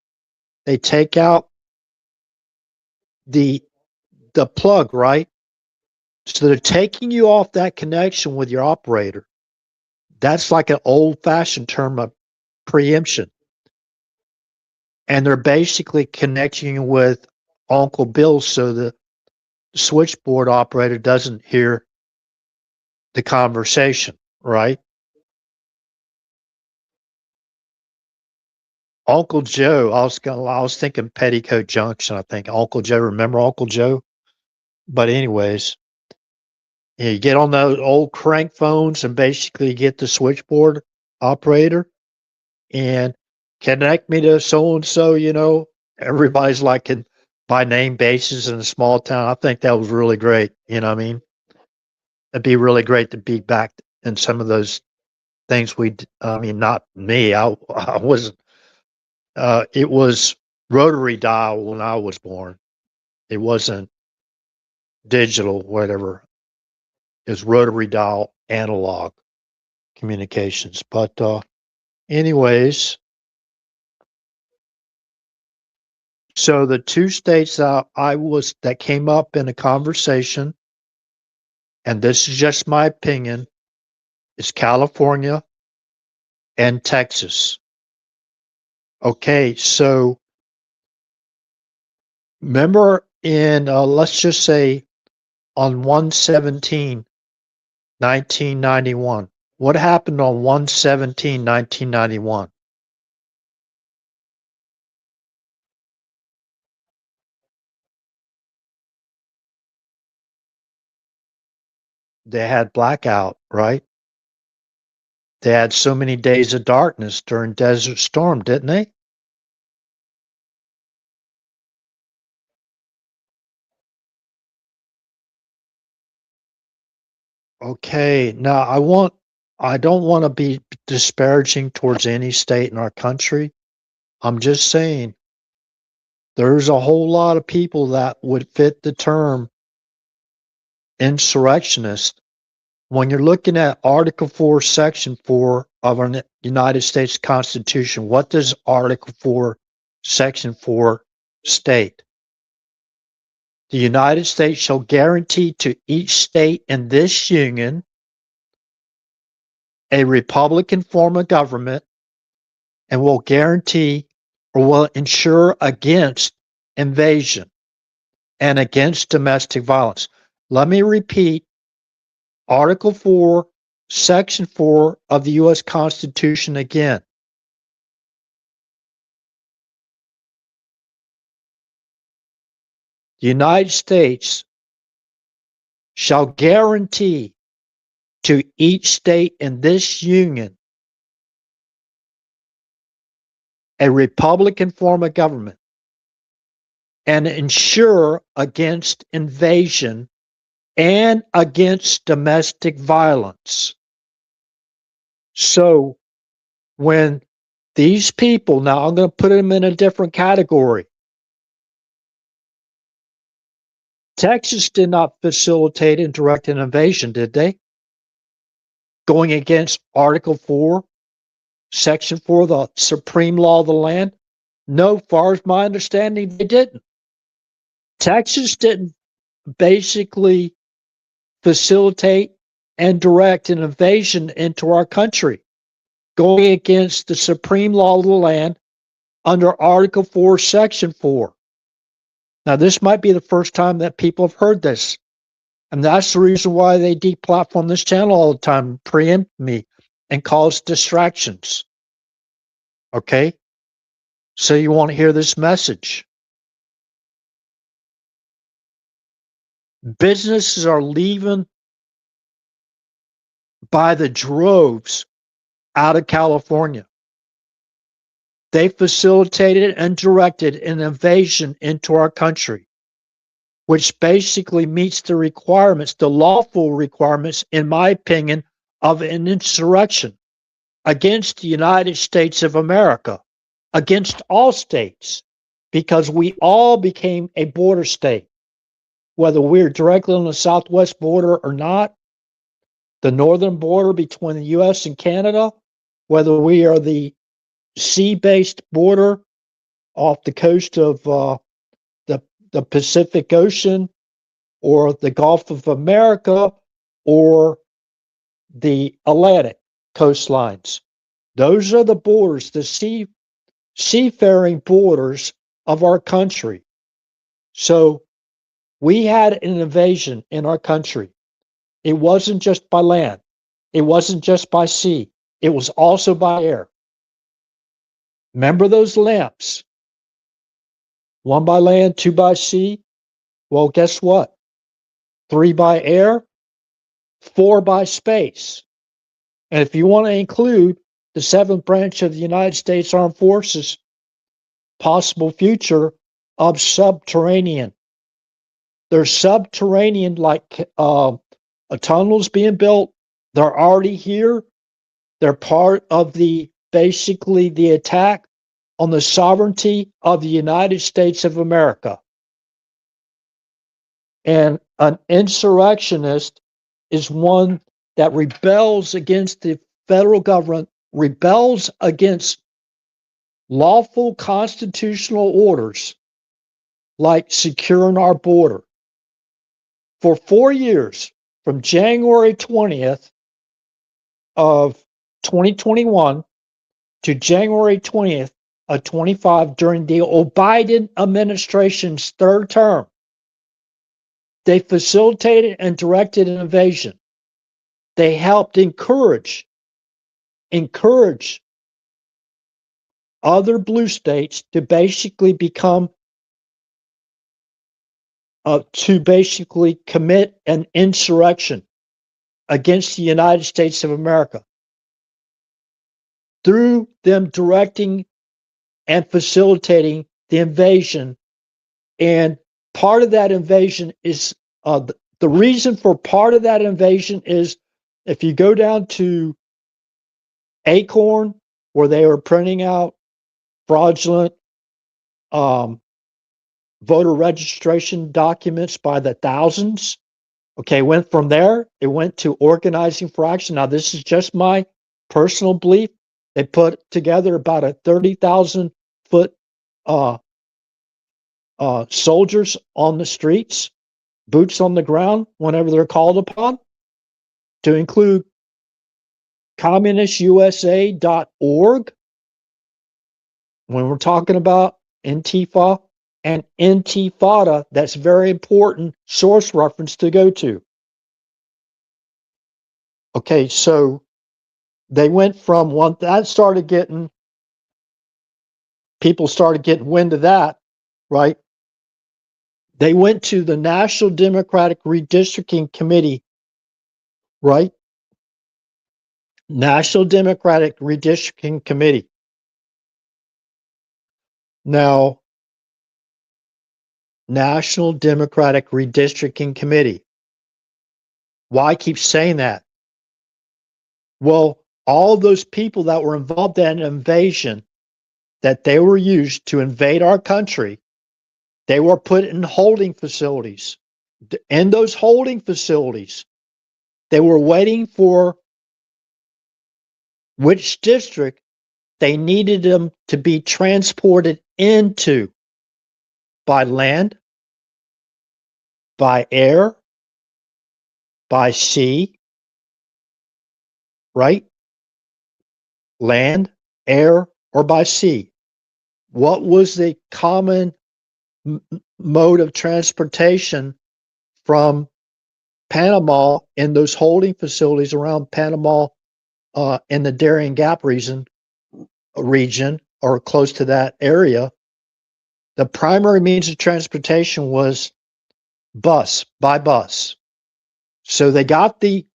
the plug, right? So they're taking you off that connection with your operator. That's like an old fashioned term of preemption. And they're basically connecting you with Uncle Bill so the switchboard operator doesn't hear the conversation, right? Uncle Joe, I was thinking Petticoat Junction, I think. Uncle Joe, remember Uncle Joe? But anyways, you get on those old crank phones and basically get the switchboard operator and connect me to so and so, you know. Everybody's like in by name basis in a small town. I think that was really great. You know what I mean? It'd be really great to be back in some of those things I mean, not me. I was, it was rotary dial when I was born. It wasn't digital, whatever. It was rotary dial analog communications. But, anyways, So the two states that came up in a conversation, and this is just my opinion, is California and Texas. Okay, so remember in let's just say on 1/17/1991. What happened on 1/17/1991? They had blackout, right? They had so many days of darkness during Desert Storm, didn't they? Okay, now I don't want to be disparaging towards any state in our country. I'm just saying there's a whole lot of people that would fit the term insurrectionist. When you're looking at Article 4, Section 4 of our United States Constitution, what does Article 4, Section 4 state? The United States shall guarantee to each state in this union a Republican form of government and will guarantee or will ensure against invasion and against domestic violence. Let me repeat Article 4, Section 4 of the U.S. Constitution again. The United States shall guarantee to each state in this union a Republican form of government and ensure against invasion and against domestic violence. So when these people, now I'm going to put them in a different category. Texas did not facilitate and direct an invasion, did they? Going against Article 4, Section 4, the supreme law of the land? No, far as my understanding, they didn't. Texas didn't basically facilitate and direct an invasion into our country, going against the supreme law of the land under Article 4, Section 4. Now, this might be the first time that people have heard this. And that's the reason why they deplatform this channel all the time, preempt me, and cause distractions. Okay? So you want to hear this message. Businesses are leaving by the droves out of California. They facilitated and directed an invasion into our country, which basically meets the requirements, the lawful requirements, in my opinion, of an insurrection against the United States of America, against all states, because we all became a border state, whether we're directly on the southwest border or not, the northern border between the U.S. and Canada, whether we are the sea-based border off the coast of the Pacific Ocean or the Gulf of America or the Atlantic coastlines. Those are the borders, the seafaring borders of our country. So we had an invasion in our country. It wasn't just by land. It wasn't just by sea. It was also by air. Remember those lamps? One by land, two by sea. Well, guess what? Three by air, four by space. And if you want to include the seventh branch of the United States Armed Forces, possible future of subterranean. There's subterranean, like a tunnels being built. They're already here. They're part of basically the attack on the sovereignty of the United States of America. And an insurrectionist is one that rebels against the federal government, rebels against lawful constitutional orders, like securing our border. For 4 years, from January 20th of 2021 to January 20th of 25, during the Biden administration's third term, they facilitated and directed an invasion. They helped encourage other blue states to basically commit an insurrection against the United States of America through them directing and facilitating the invasion. And part of that invasion is the reason for part of that invasion is, if you go down to Acorn, where they were printing out fraudulent voter registration documents by the thousands. Okay, went from there, it went to organizing for action. Now, this is just my personal belief. They put together about a 30,000 foot soldiers on the streets, boots on the ground whenever they're called upon, to include communistusa.org. When we're talking about Antifa and Intifada, that's very important source reference to go to. Okay, so they went from one that started getting people started getting wind of that, right? They went to the National Democratic Redistricting Committee, right? National Democratic Redistricting Committee. Now, National Democratic Redistricting Committee. Why I keep saying that? Well, all those people that were involved in an invasion, that they were used to invade our country, they were put in holding facilities. In those holding facilities, they were waiting for which district they needed them to be transported into, by land, by air, by sea, right? Land, air, or by sea. What was the common mode of transportation from Panama in those holding facilities around Panama in the Darien Gap region or close to that area? The primary means of transportation was by bus. So they got we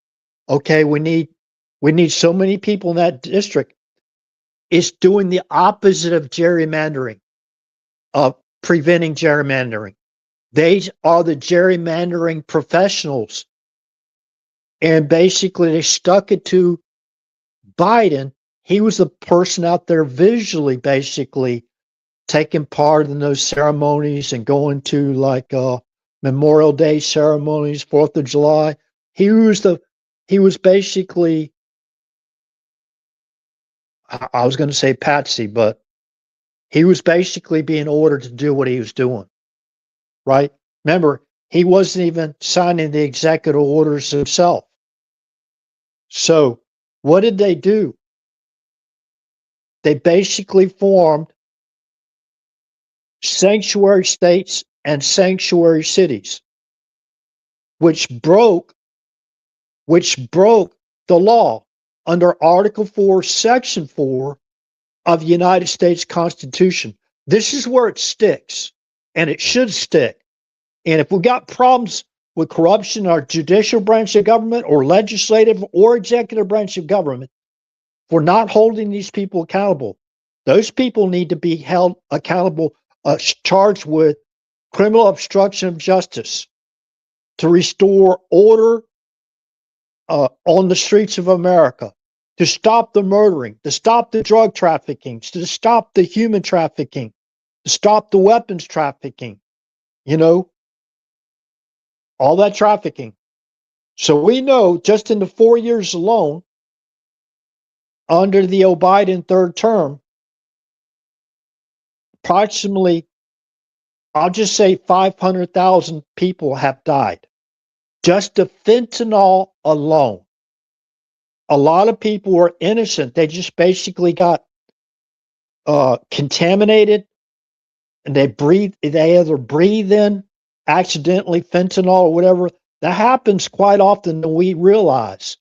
need so many people in that district. It's doing the opposite of gerrymandering, of preventing gerrymandering. They are the gerrymandering professionals. And basically they stuck it to Biden. He was the person out there visually basically taking part in those ceremonies and going to like Memorial Day ceremonies, 4th of July. He was basically, I was going to say patsy, but he was basically being ordered to do what he was doing, right? Remember, he wasn't even signing the executive orders himself. So what did they do? They basically formed sanctuary states and sanctuary cities, which broke the law under Article 4, Section 4 of the United States Constitution. This is where it sticks, and it should stick. And if we got problems with corruption in our judicial branch of government or legislative or executive branch of government for not holding these people accountable, those people need to be held accountable, charged with criminal obstruction of justice to restore order on the streets of America, to stop the murdering, to stop the drug trafficking, to stop the human trafficking, to stop the weapons trafficking, all that trafficking. So we know just in the 4 years alone, under the Biden third term, approximately I'll just say 500,000 people have died. Just the fentanyl alone. A lot of people were innocent. They just basically got contaminated, and they either breathe in accidentally fentanyl or whatever. That happens quite often than we realize,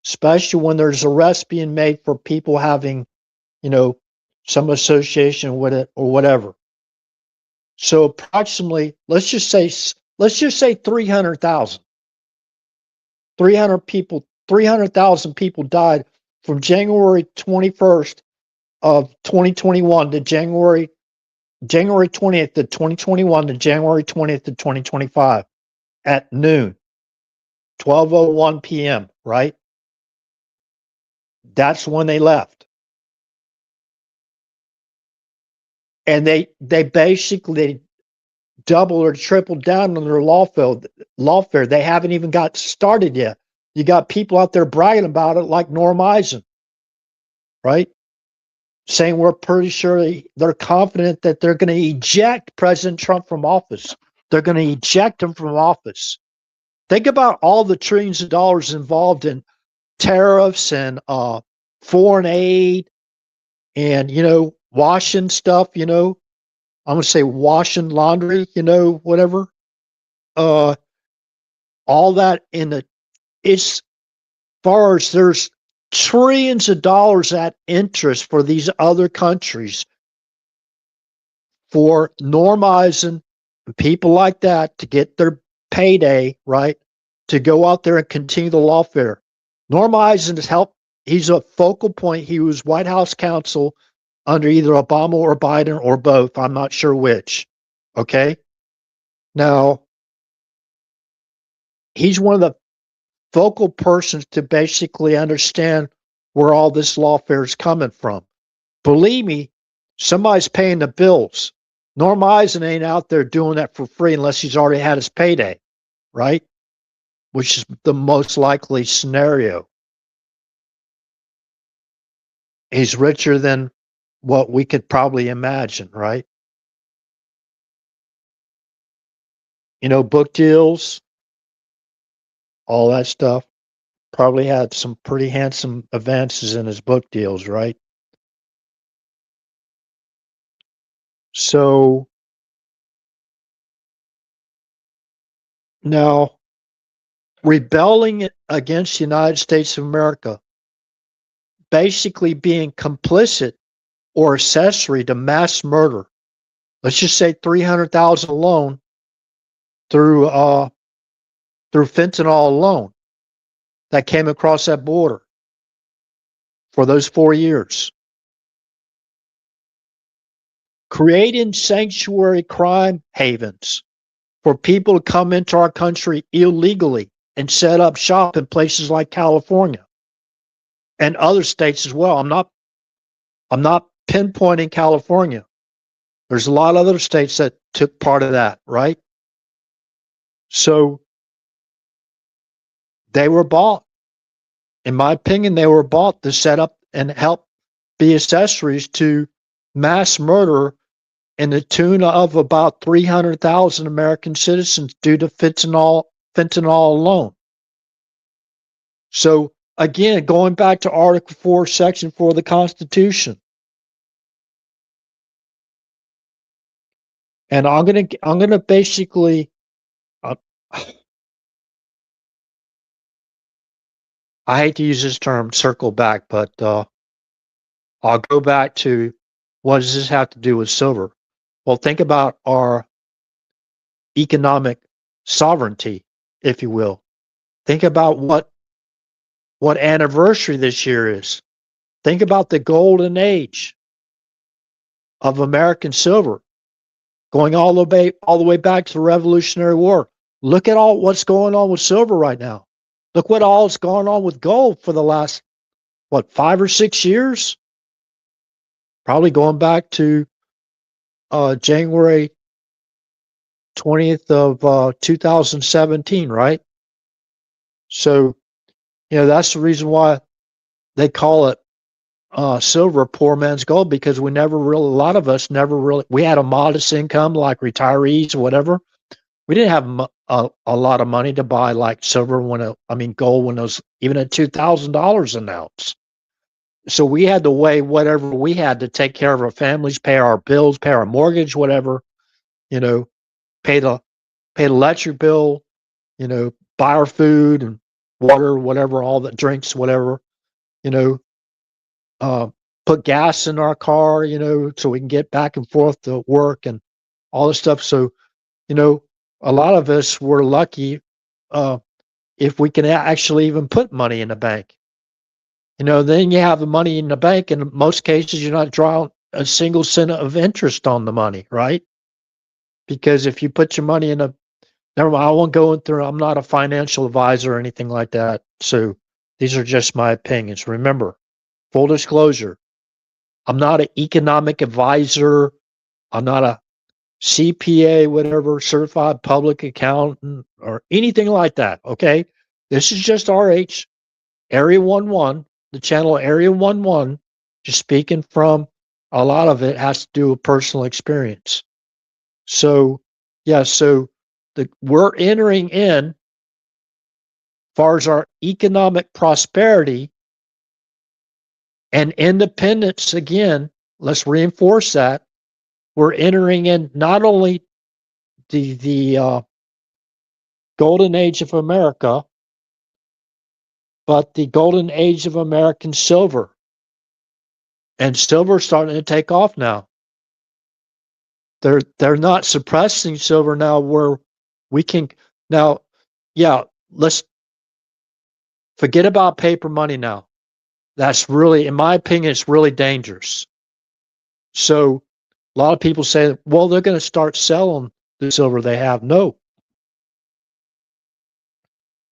especially when there's arrests being made for people having, you know, some association with it or whatever. So approximately, let's just say 300,000. 300,000 people died from January 21st of 2021 to January 20th of 2021 to January 20th of 2025 at noon, 12:01 p.m., right? That's when they left. And they basically doubled or tripled down on their lawfare. They haven't even got started yet. You got people out there bragging about it like Norm Eisen, right? Saying we're pretty sure they're confident that they're going to eject President Trump from office. They're going to eject him from office. Think about all the trillions of dollars involved in tariffs and foreign aid and, washing stuff, I'm going to say washing laundry, whatever. All that as far as there's trillions of dollars at interest for these other countries for normalizing people like that to get their payday, right? To go out there and continue the lawfare. Norm Eisen has helped. He's a focal point. He was White House counsel under either Obama or Biden or both. I'm not sure which. Okay. Now, he's one of the focal persons to basically understand where all this lawfare is coming from. Believe me, somebody's paying the bills. Norm Eisen ain't out there doing that for free unless he's already had his payday, right? Which is the most likely scenario. He's richer than what we could probably imagine, right? Book deals, all that stuff. Probably had some pretty handsome advances in his book deals, right? So now, rebelling against the United States of America, basically being complicit or accessory to mass murder. Let's just say 300,000 alone through fentanyl alone that came across that border for those 4 years. Creating sanctuary crime havens for people to come into our country illegally and set up shop in places like California and other states as well. I'm not pinpointing California. There's a lot of other states that took part of that, right? So they were bought. In my opinion, they were bought to set up and help be accessories to mass murder in the tune of about 300,000 American citizens due to fentanyl alone. So again, going back to Article 4, Section 4 of the Constitution, and I'm gonna basically, uh, I hate to use this term, circle back, but I'll go back to what does this have to do with silver? Well, think about our economic sovereignty, if you will. Think about what anniversary this year is. Think about the golden age of American silver, going all the way back to the Revolutionary War. Look at all what's going on with silver right now. Look what all is going on with gold for the last 5 or 6 years. Probably going back to January 20th of 2017, right? So, that's the reason why they call it silver poor man's gold because we never really, a lot of us never really, we had a modest income like retirees or whatever. We didn't have a lot of money to buy like silver gold when it was even at $2,000 an ounce. So we had to weigh whatever we had to take care of our families, pay our bills, pay our mortgage, whatever, you know, pay the electric bill, buy our food and water, whatever, all the drinks, whatever, you know, uh, put gas in our car, so we can get back and forth to work and all this stuff. So, you know, a lot of us were lucky uh, if we can actually even put money in the bank. Then you have the money in the bank, and in most cases, you're not drawing a single cent of interest on the money, right? Because if you put your money in a, never mind, I won't go through, I'm not a financial advisor or anything like that. So these are just my opinions. Remember, full disclosure, I'm not an economic advisor. I'm not a CPA, whatever, certified public accountant or anything like that. Okay. This is just RH Area 11, the channel Area 11, just speaking from a lot of it has to do with personal experience. So, yeah, so we're entering in, as far as our economic prosperity and independence, again, let's reinforce that. We're entering in not only the golden age of America, but the golden age of American silver. And silver's starting to take off now. They're not suppressing silver now where we can now, yeah, let's forget about paper money now. That's really, in my opinion, it's really dangerous. So a lot of people say, well, they're going to start selling the silver they have. No.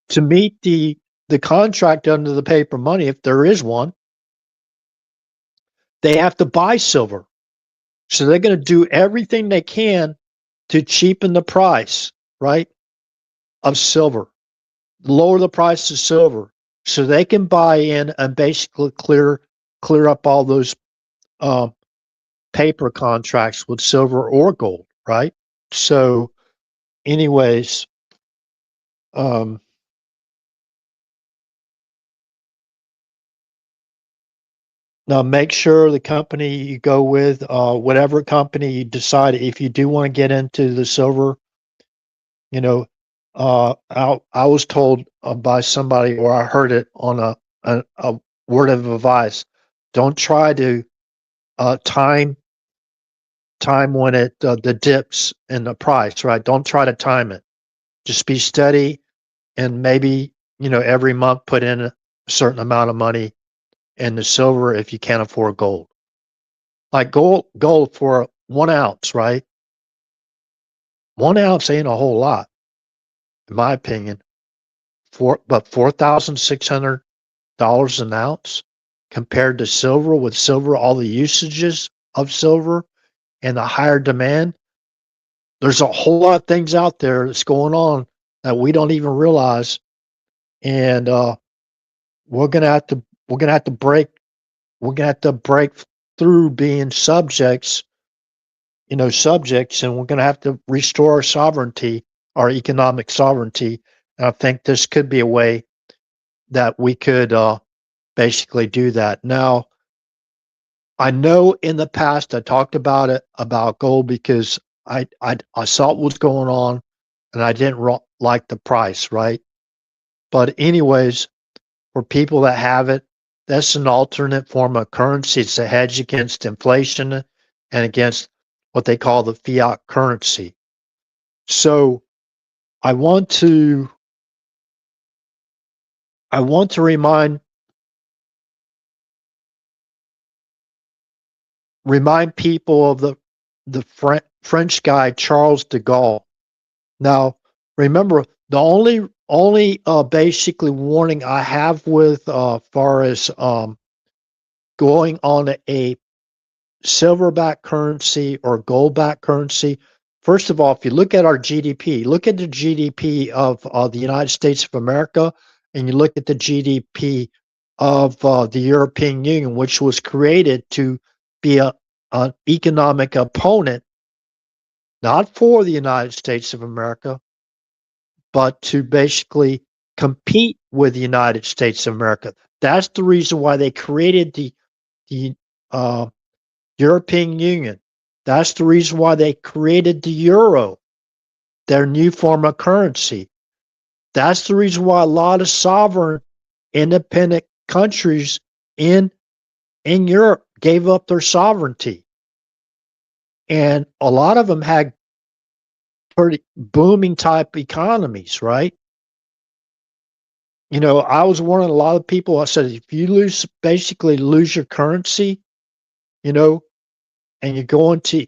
To meet the contract under the paper money, if there is one, they have to buy silver. So they're going to do everything they can to cheapen the price, right, of silver, lower the price of silver, so they can buy in and basically clear up all those paper contracts with silver or gold, right? So, anyways, um, now make sure the company you go with, whatever company you decide, if you do want to get into the silver, you know, I was told by somebody, or I heard it on a word of advice: don't try to time when it the dips in the price, right? Don't try to time it. Just be steady, and maybe every month put in a certain amount of money in the silver if you can't afford gold. Like gold for 1 ounce, right? 1 ounce ain't a whole lot, in my opinion. But $4,600 an ounce compared to silver, with silver, all the usages of silver and the higher demand. There's a whole lot of things out there that's going on that we don't even realize, and we're gonna have to break through being subjects, and we're gonna have to restore our sovereignty, our economic sovereignty. And I think this could be a way that we could basically do that. Now, I know in the past I talked about it, about gold, because I saw what was going on, and I didn't like the price, right? But anyways, for people that have it, that's an alternate form of currency. It's a hedge against inflation and against what they call the fiat currency. So I want to remind people of the French guy Charles de Gaulle. Now, remember, the only basically warning I have with far as going on a silverback currency or goldback currency. First of all, if you look at our GDP, look at the GDP of the United States of America, and you look at the GDP of the European Union, which was created to be an economic opponent, not for the United States of America, but to basically compete with the United States of America. That's the reason why they created the European Union. That's the reason why they created the euro, their new form of currency. That's the reason why a lot of sovereign, independent countries in Europe gave up their sovereignty. And a lot of them had pretty booming type economies, right? You know, I was warning a lot of people. I said, if you basically lose your currency, you know, and you go into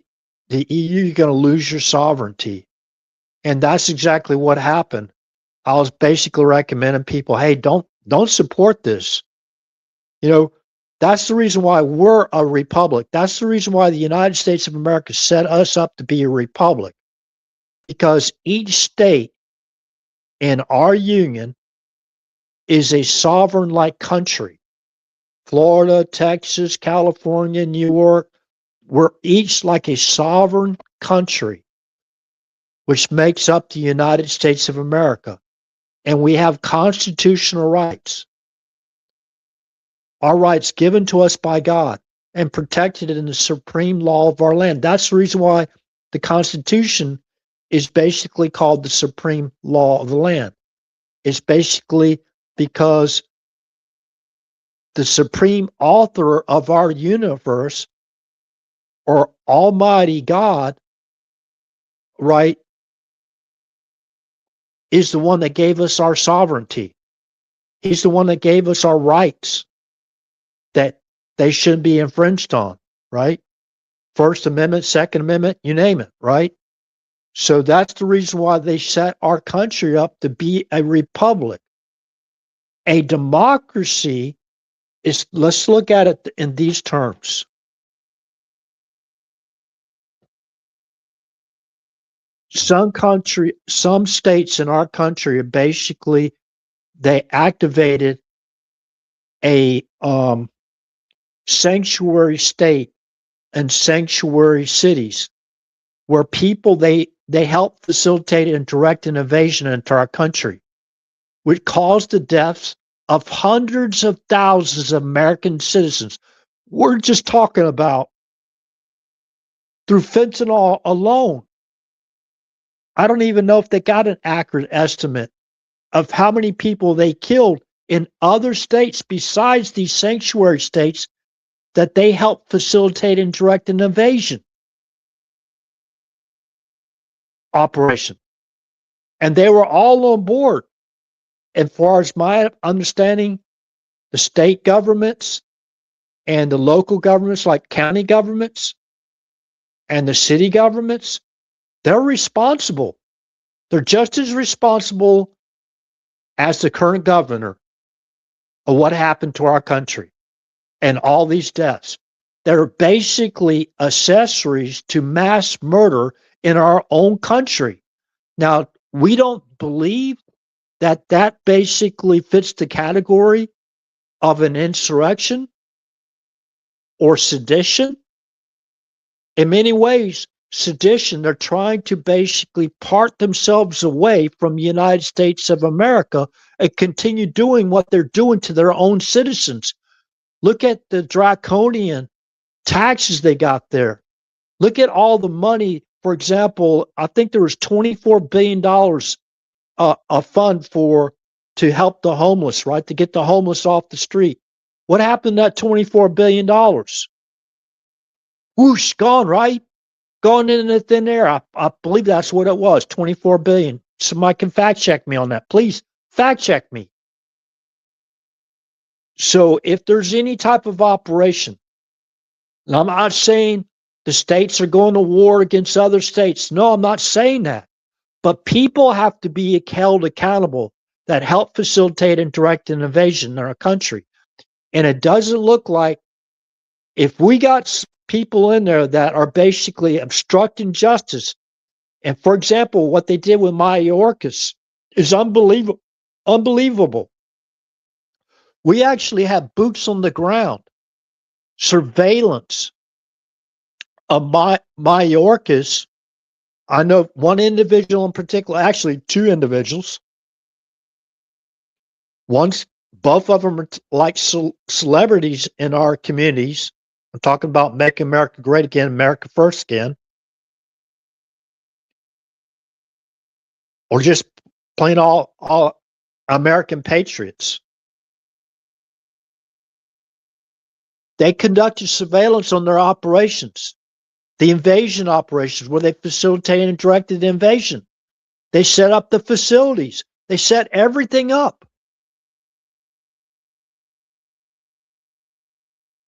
the EU, you're going to lose your sovereignty. And that's exactly what happened. I was basically recommending people, hey, don't support this. You know, that's the reason why we're a republic. That's the reason why the United States of America set us up to be a republic. Because each state in our union is a sovereign like country. Florida, Texas, California, New York, we're each like a sovereign country, which makes up the United States of America. And we have constitutional rights. Our rights given to us by God and protected in the supreme law of our land. That's the reason why the Constitution is basically called the supreme law of the land. It's basically because the supreme author of our universe, or Almighty God, right, is the one that gave us our sovereignty. He's the one that gave us our rights that they shouldn't be infringed on, right? First Amendment, Second Amendment, you name it, right? So that's the reason why they set our country up to be a republic. A democracy is, let's look at it in these terms. Some states in our country are basically, they activated a sanctuary state and sanctuary cities where people, they help facilitate and direct an invasion into our country, which caused the deaths of hundreds of thousands of American citizens. We're just talking about through fentanyl alone. I don't even know if they got an accurate estimate of how many people they killed in other states besides these sanctuary states that they helped facilitate and direct an invasion operation. And they were all on board. As far as my understanding, the state governments and the local governments, like county governments and the city governments, they're responsible. They're just as responsible as the current governor of what happened to our country and all these deaths. They're basically accessories to mass murder in our own country. Now, we don't believe that that basically fits the category of an insurrection or sedition. In many ways, sedition, they're trying to basically part themselves away from the United States of America and continue doing what they're doing to their own citizens. Look at the draconian taxes they got there. Look at all the money. For example, I think there was $24 billion a fund to help the homeless, right? To get the homeless off the street. What happened to that $24 billion? Whoosh, gone, right? Gone into thin air. I believe that's what it was, 24 billion. Somebody can fact check me on that. Please fact check me. So if there's any type of operation, and I'm not saying the states are going to war against other states. No, I'm not saying that. But people have to be held accountable that help facilitate and direct an invasion in our country. And it doesn't look like, if we got people in there that are basically obstructing justice, and for example, what they did with Mayorkas is unbelievable. We actually have boots on the ground, surveillance of Mayorkas. I know one individual in particular, actually two individuals. One's both of them are like celebrities in our communities. I'm talking about Make America Great Again, America First Again, or just plain all American patriots. They conducted surveillance on their operations, the invasion operations, where they facilitated and directed the invasion. They set up the facilities. They set everything up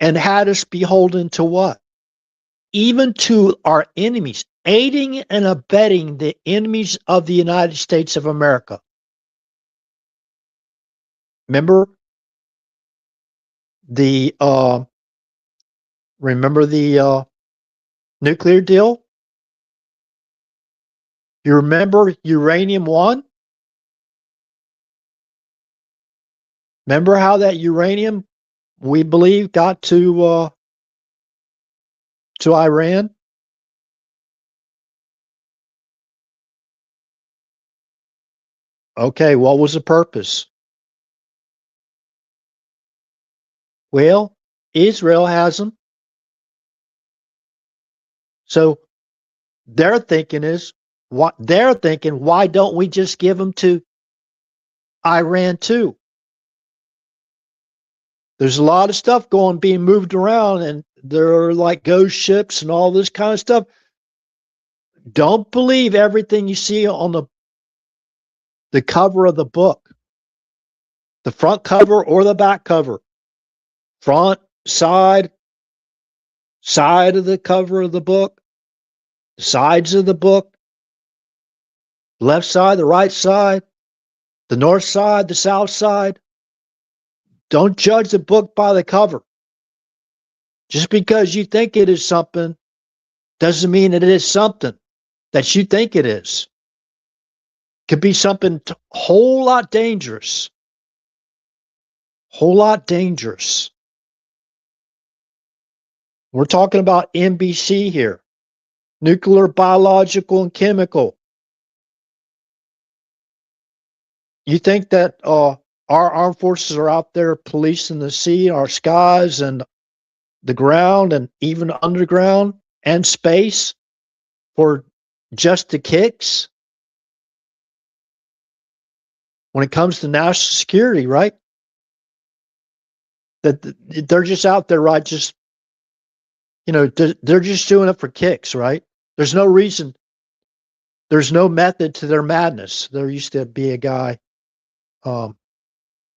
and had us beholden to what? Even to our enemies, aiding and abetting the enemies of the United States of America. Remember the nuclear deal? You remember Uranium One? Remember how that uranium, we believe, got to Iran? Okay, what was the purpose? Well, Israel has them. So their thinking is, why don't we just give them to Iran too? There's a lot of stuff being moved around, and there are like ghost ships and all this kind of stuff. Don't believe everything you see on the cover of the book, the front cover or the back cover, front, side of the cover of the book, sides of the book, left side, the right side, the north side, the south side. Don't judge the book by the cover. Just because you think it is something doesn't mean it is something that you think it is. Could be something a whole lot dangerous. Whole lot dangerous. We're talking about NBC here. Nuclear, biological, and chemical. You think that our armed forces are out there policing the sea, our skies, and the ground, and even underground and space for just the kicks? When it comes to national security, right? That they're just out there, right? Just, they're just doing it for kicks, right? There's no reason. There's no method to their madness. There used to be a guy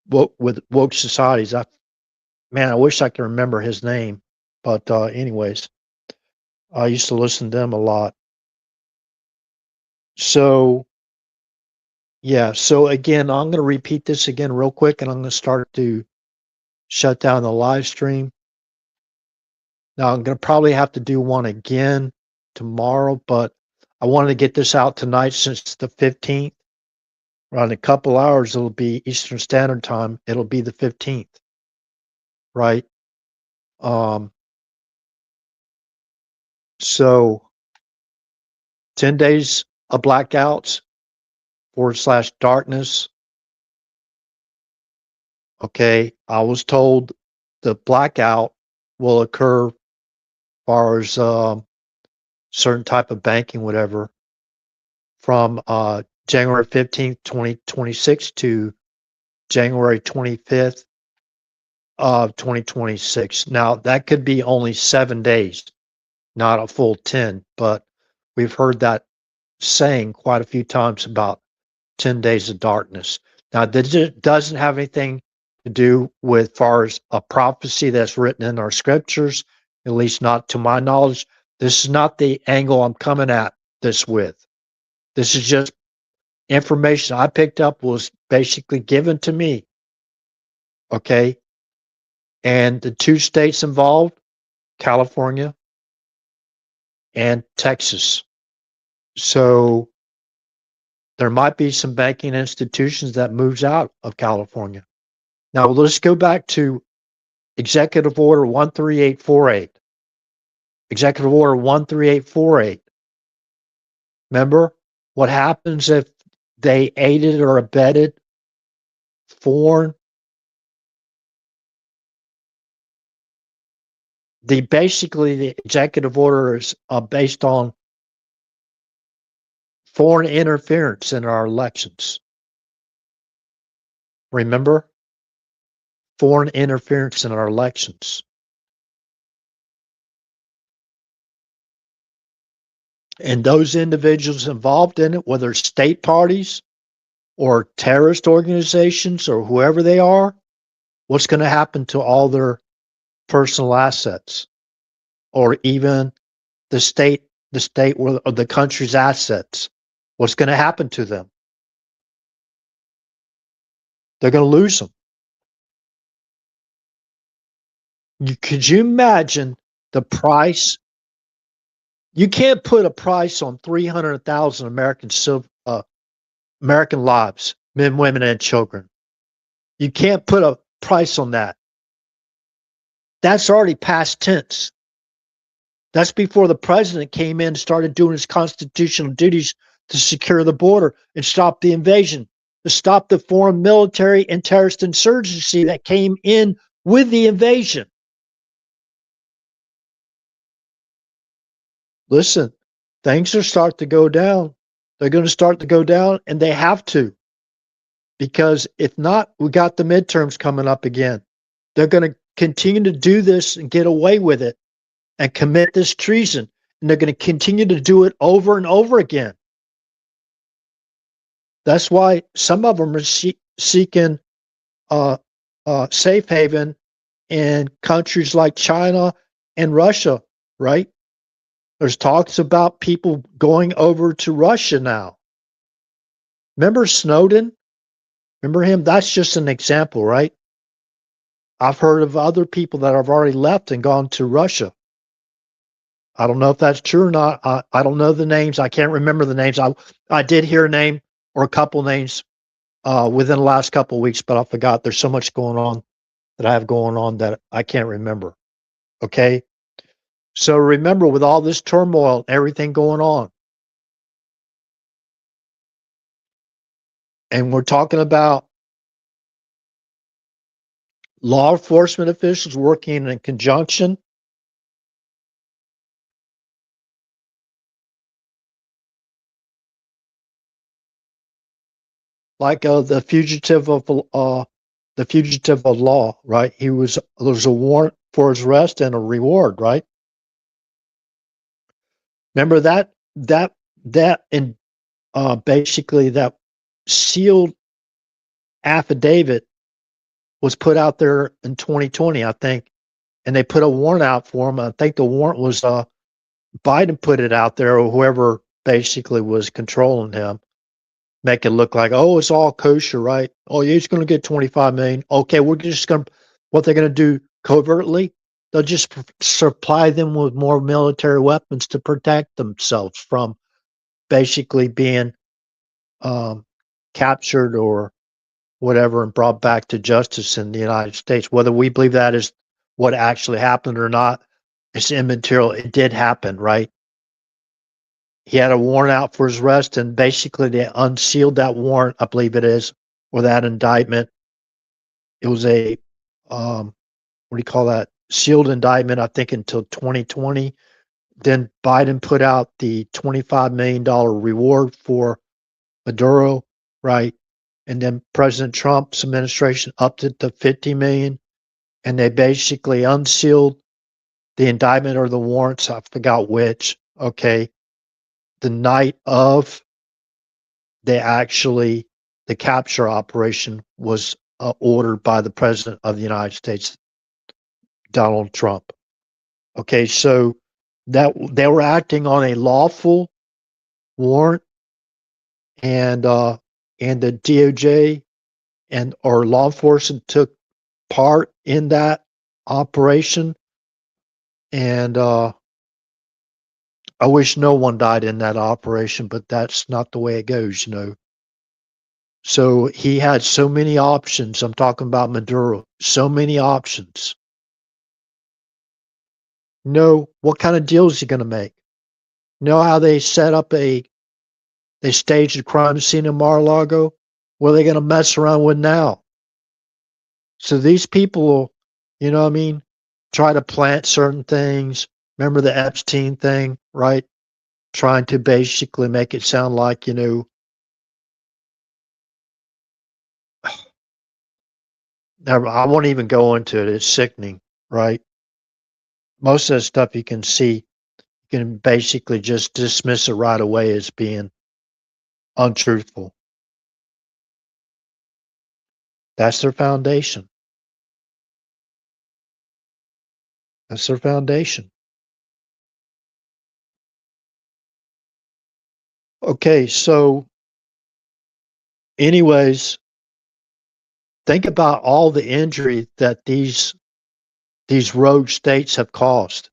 with woke societies. I wish I could remember his name. But anyways, I used to listen to them a lot. So, yeah. So again, I'm going to repeat this again real quick, and I'm going to start to shut down the live stream. Now, I'm going to probably have to do one again tomorrow, but I wanted to get this out tonight since it's the 15th. Around a couple hours, it'll be Eastern Standard Time. It'll be the 15th, right? So 10 days of blackouts / darkness. Okay, I was told the blackout will occur as far as certain type of banking, whatever, from January 15th, 2026 to January 25th of 2026. Now, that could be only 7 days, not a full 10, but we've heard that saying quite a few times about 10 days of darkness. Now, that doesn't have anything to do with far as a prophecy that's written in our scriptures, at least not to my knowledge. This is not the angle I'm coming at this with. This is just information I picked up, was basically given to me. Okay. And the two states involved, California and Texas. So there might be some banking institutions that moves out of California. Now let's go back to Executive Order 13848. Executive Order 13848. Remember what happens if they aided or abetted foreign? Basically, the executive order is based on foreign interference in our elections. Remember? Foreign interference in our elections. And those individuals involved in it, whether state parties or terrorist organizations or whoever they are, what's going to happen to all their personal assets, or even the state or the country's assets? What's going to happen to them? They're going to lose them. Could you imagine the price? You can't put a price on 300,000 American lives, men, women, and children. You can't put a price on that. That's already past tense. That's before the president came in and started doing his constitutional duties to secure the border and stop the invasion, to stop the foreign military and terrorist insurgency that came in with the invasion. Listen, things are starting to go down. They're going to start to go down, and they have to. Because if not, we got the midterms coming up again. They're going to continue to do this and get away with it and commit this treason. And they're going to continue to do it over and over again. That's why some of them are seeking safe haven in countries like China and Russia, right? There's talks about people going over to Russia now. Remember Snowden? Remember him? That's just an example, right? I've heard of other people that have already left and gone to Russia. I don't know if that's true or not. I don't know the names. I can't remember the names. I did hear a name or a couple names within the last couple of weeks, but I forgot. There's so much going on that I have going on that I can't remember. Okay? So remember, with all this turmoil, everything going on, and we're talking about law enforcement officials working in conjunction, like the fugitive of law, right? There's a warrant for his arrest and a reward, right? Remember and basically that sealed affidavit was put out there in 2020, I think, and they put a warrant out for him. I think the warrant was Biden put it out there, or whoever basically was controlling him, make it look like, oh, it's all kosher, right? Oh, yeah, he's going to get 25 million. Okay, we're just going to, what they're going to do covertly, they'll just supply them with more military weapons to protect themselves from basically being captured or whatever and brought back to justice in the United States. Whether we believe that is what actually happened or not, it's immaterial. It did happen, right? He had a warrant out for his arrest, and basically they unsealed that warrant, I believe it is, or that indictment. It was a, what do you call that? Sealed indictment, I think, until 2020. Then Biden put out the $25 million reward for Maduro, right? And then President Trump's administration upped it to 50 million. And they basically unsealed the indictment or the warrants, I forgot which, okay, the night of the capture operation was ordered by the President of the United States, Donald Trump. Okay, so that they were acting on a lawful warrant, and the DOJ and or law enforcement took part in that operation, and I wish no one died in that operation, but that's not the way it goes, you know. So he had so many options. I'm talking about Maduro. So many options. Know what kind of deals you're going to make. Know how they set up they staged a crime scene in Mar-a-Lago? What are they going to mess around with now? So these people, you know what I mean, try to plant certain things. Remember the Epstein thing, right? Trying to basically make it sound like, I won't even go into it. It's sickening, right? Most of the stuff you can see, you can basically just dismiss it right away as being untruthful. That's their foundation. That's their foundation. Okay, so anyways, think about all the injury that these rogue states have caused,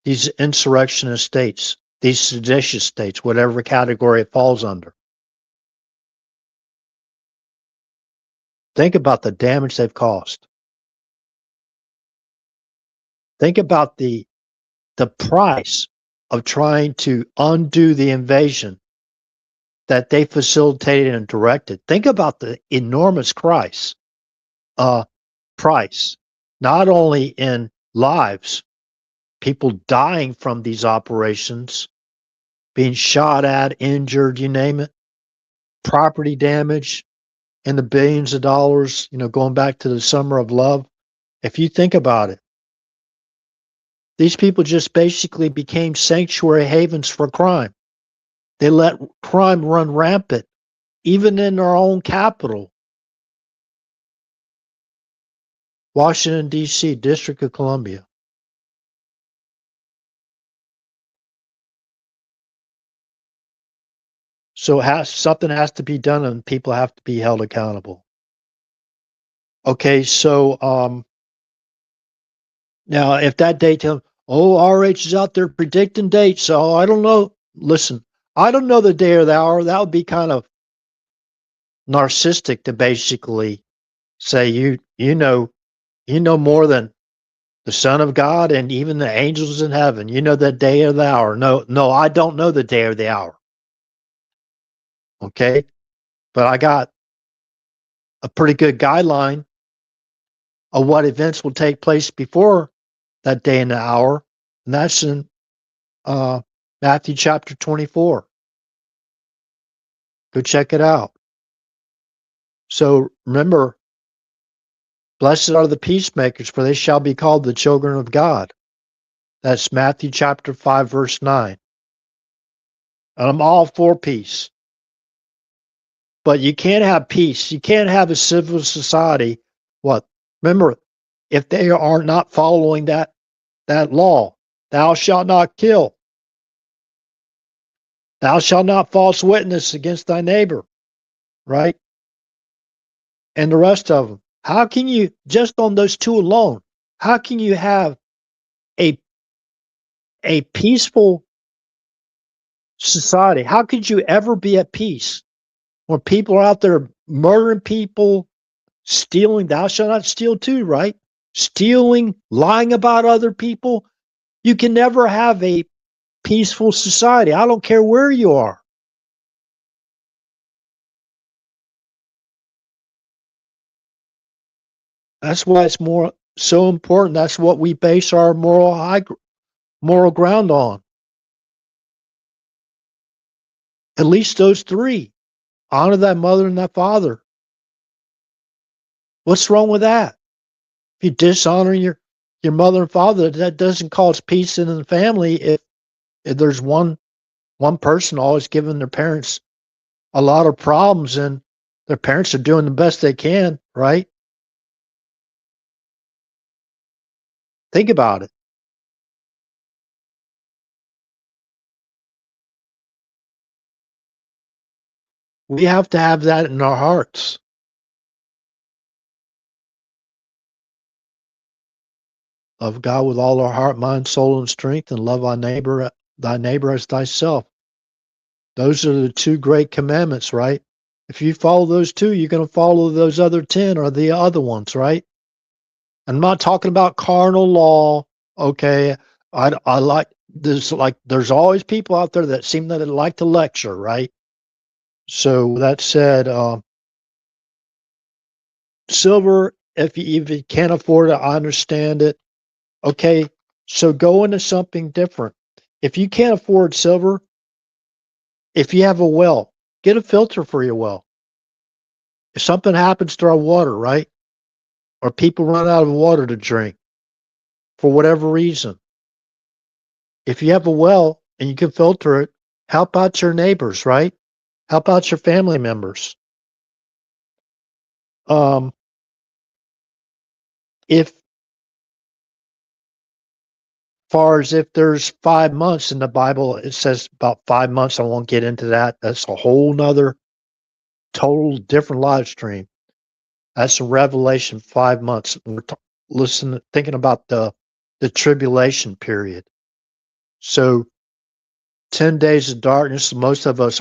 these insurrectionist states, these seditious states, whatever category it falls under. Think about the damage they've caused. Think about the price of trying to undo the invasion that they facilitated and directed. Think about the enormous price, not only in lives, people dying from these operations, being shot at, injured, you name it, property damage in the billions of dollars, going back to the summer of love. If you think about it, these people just basically became sanctuary havens for crime. They let crime run rampant, even in our own capital, Washington, D.C., District of Columbia. So something has to be done and people have to be held accountable. Okay, so now if that date tell oh, RH is out there predicting dates, so I don't know. Listen, I don't know the day or the hour. That would be kind of narcissistic to basically say you know more than the Son of God and even the angels in heaven. You know the day or the hour. No, I don't know the day or the hour. Okay, but I got a pretty good guideline of what events will take place before that day and the hour, and that's in uh, Matthew chapter 24. Go check it out. So remember, blessed are the peacemakers, for they shall be called the children of God. That's Matthew chapter 5, verse 9. And I'm all for peace. But you can't have peace. You can't have a civil society. What? Remember, if they are not following that law, thou shalt not kill. Thou shalt not false witness against thy neighbor, right? And the rest of them. How can you, just on those two alone, how can you have a peaceful society? How could you ever be at peace when people are out there murdering people, stealing? Thou shalt not steal too, right? Stealing, lying about other people. You can never have a peaceful society. I don't care where you are. That's why it's so important. That's what we base our moral ground on. At least those three. Honor thy mother and thy father. What's wrong with that? If you dishonor your mother and father, that doesn't cause peace in the family. If there's one person always giving their parents a lot of problems and their parents are doing the best they can, right? Think about it. We have to have that in our hearts. Love God with all our heart, mind, soul, and strength, and love thy neighbor as thyself. Those are the two great commandments, right? If you follow those two, you're going to follow those other 10 or the other ones, right? I'm not talking about carnal law. Okay. I like this, like, there's always people out there that seem that they like to lecture, right? So that said, silver, if you can't afford it, I understand it. Okay. So go into something different. If you can't afford silver, if you have a well, get a filter for your well. If something happens to our water, right? Or people run out of water to drink for whatever reason, if you have a well and you can filter it, help out your neighbors, right? Help out your family members. Um, if far as if there's 5 months in the Bible, it says about 5 months. I won't get into that. That's a whole nother total different live stream. That's a Revelation 5 months. We're listening, thinking about the tribulation period. So 10 days of darkness, most of us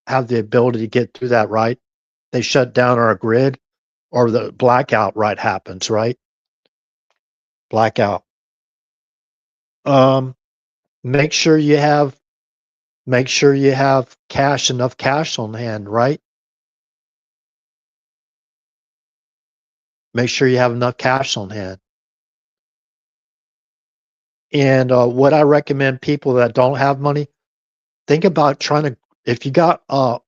have the ability to get through that, right? They shut down our grid or the blackout, right, happens, right? Blackout. Um, make sure you have cash, enough cash on hand, right? Make sure you have enough cash on hand. And what I recommend people that don't have money, think about trying to, if you got a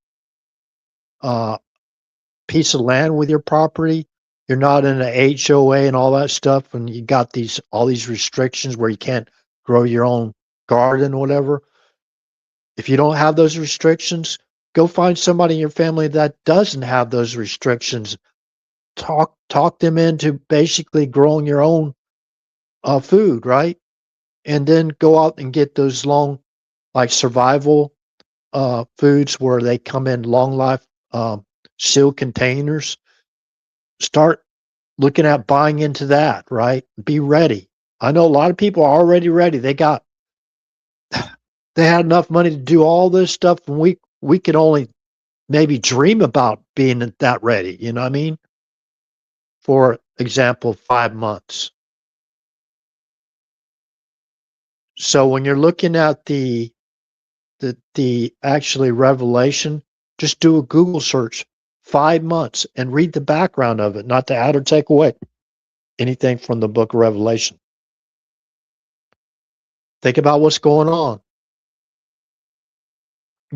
piece of land with your property, you're not in an HOA and all that stuff, and you got all these restrictions where you can't grow your own garden or whatever. If you don't have those restrictions, go find somebody in your family that doesn't have those restrictions. Talk them into basically growing your own food, right? And then go out and get those long, like, survival foods where they come in long life sealed containers. Start looking at buying into that, right? Be ready. I know a lot of people are already ready. They had enough money to do all this stuff, and we could only maybe dream about being that ready. You know what I mean? For example, 5 months. So when you're looking at the actually Revelation, just do a Google search, 5 months, and read the background of it, not to add or take away anything from the book of Revelation. Think about what's going on.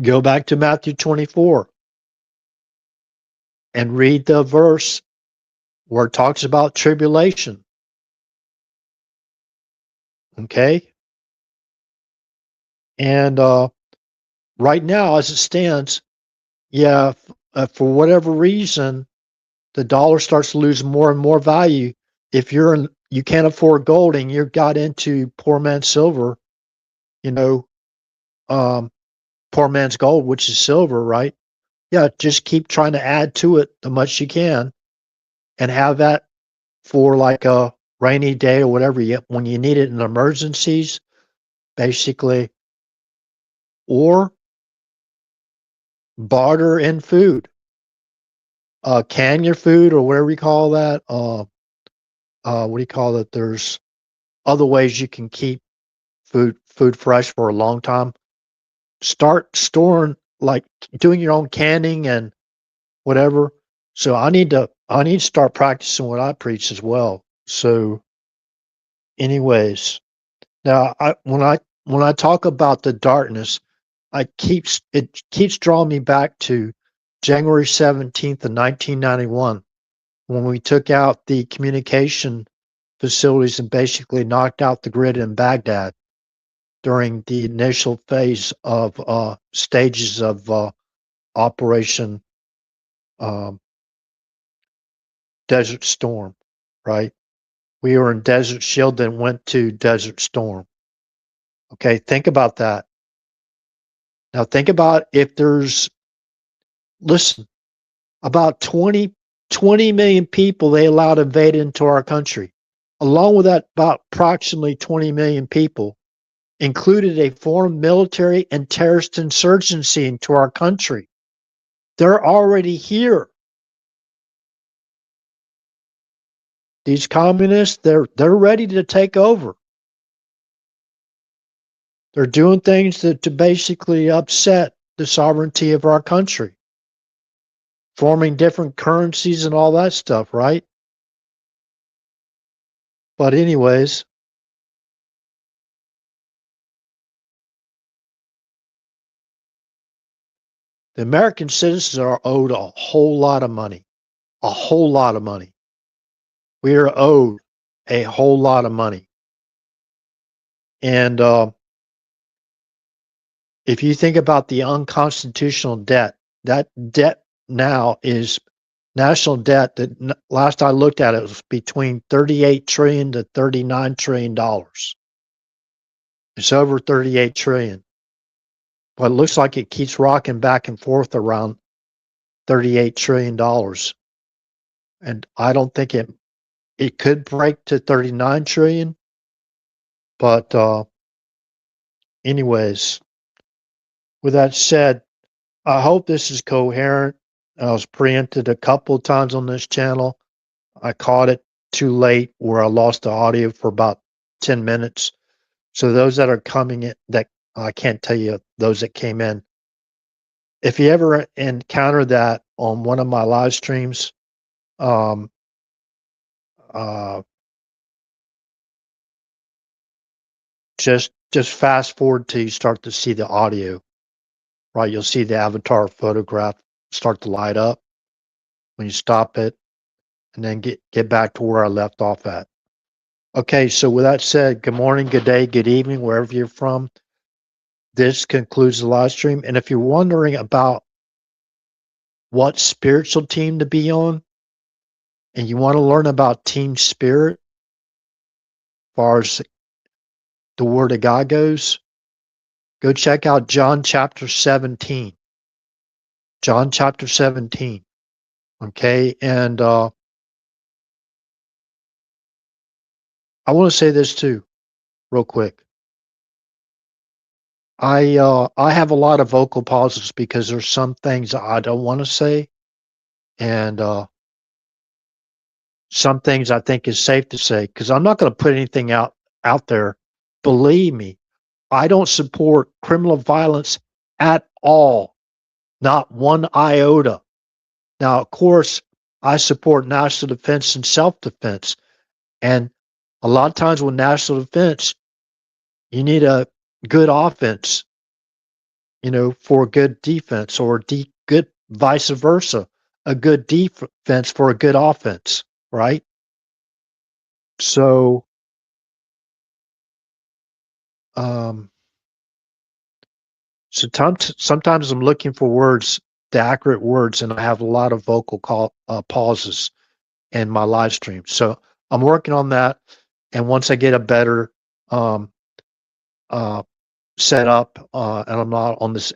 Go back to Matthew 24 and read the verse where it talks about tribulation. Okay? And right now, as it stands, yeah, for whatever reason, the dollar starts to lose more and more value. If you can't afford gold and you got into poor man's silver, you know, um, poor man's gold, which is silver, right? Yeah, just keep trying to add to it the much you can, and have that for like a rainy day or whatever. When you need it in emergencies, basically, or barter in food, can your food or whatever you call that. What do you call it? There's other ways you can keep food fresh for a long time. Start storing, like doing your own canning and whatever. So I need to start practicing what I preach as well. So anyways, now when I talk about the darkness, it keeps drawing me back to January 17th of 1991, when we took out the communication facilities and basically knocked out the grid in Baghdad during the initial phase of stages of Operation um, Desert Storm, right? We were in Desert Shield, then went to Desert Storm. Okay, think about that. Now think about if listen, about 20 million people they allowed to invade into our country. Along with that, about approximately 20 million people included a foreign military and terrorist insurgency into our country. They're already here. These communists, they're ready to take over. They're doing things to basically upset the sovereignty of our country, forming different currencies and all that stuff, right? But anyways, the American citizens are owed a whole lot of money, a whole lot of money. We are owed a whole lot of money. And if you think about the unconstitutional debt, that debt now is national debt that last I looked at it was between 38 trillion to 39 trillion dollars. It's over 38 trillion. But it looks like it keeps rocking back and forth around 38 trillion dollars. And I don't think it could break to 39 trillion. But anyways, with that said, I hope this is coherent. I was preempted a couple of times on this channel. I caught it too late where I lost the audio for about 10 minutes. So those that are coming in, that I can't tell you those that came in. If you ever encounter that on one of my live streams, um, uh, just fast forward till you start to see the audio, right? You'll see the avatar photograph start to light up when you stop it, and then get back to where I left off at. Okay, so with that said, good morning, good day, good evening, wherever you're from. This concludes the live stream. And if you're wondering about what spiritual team to be on, and you want to learn about team spirit, as far as the Word of God goes, go check out John chapter 17. John chapter 17. Okay, and I want to say this too, real quick. I have a lot of vocal pauses because there's some things that I don't want to say, and some things I think is safe to say because I'm not going to put anything out there. Believe me, I don't support criminal violence at all, not one iota. Now, of course, I support national defense and self-defense, and a lot of times with national defense, you need a good offense, for a good defense, or good vice versa, a good defense for a good offense, right? So, sometimes I'm looking for words, the accurate words, and I have a lot of vocal pauses in my live stream. So I'm working on that, and once I get a better set up, and I'm not on this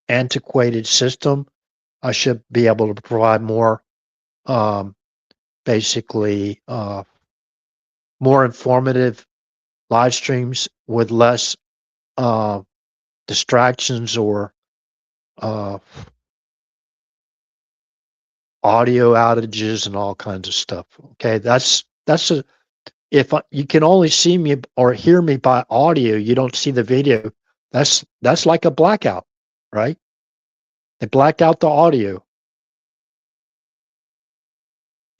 antiquated system, I should be able to provide more, basically, more informative live streams with less distractions or audio outages and all kinds of stuff. Okay, if you can only see me or hear me by audio, you don't see the video. That's like a blackout, right? They blacked out the audio.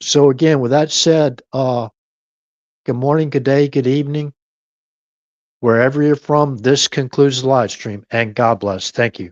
So again, with that said, good morning, good day, good evening, wherever you're from. This concludes the live stream, and God bless. Thank you.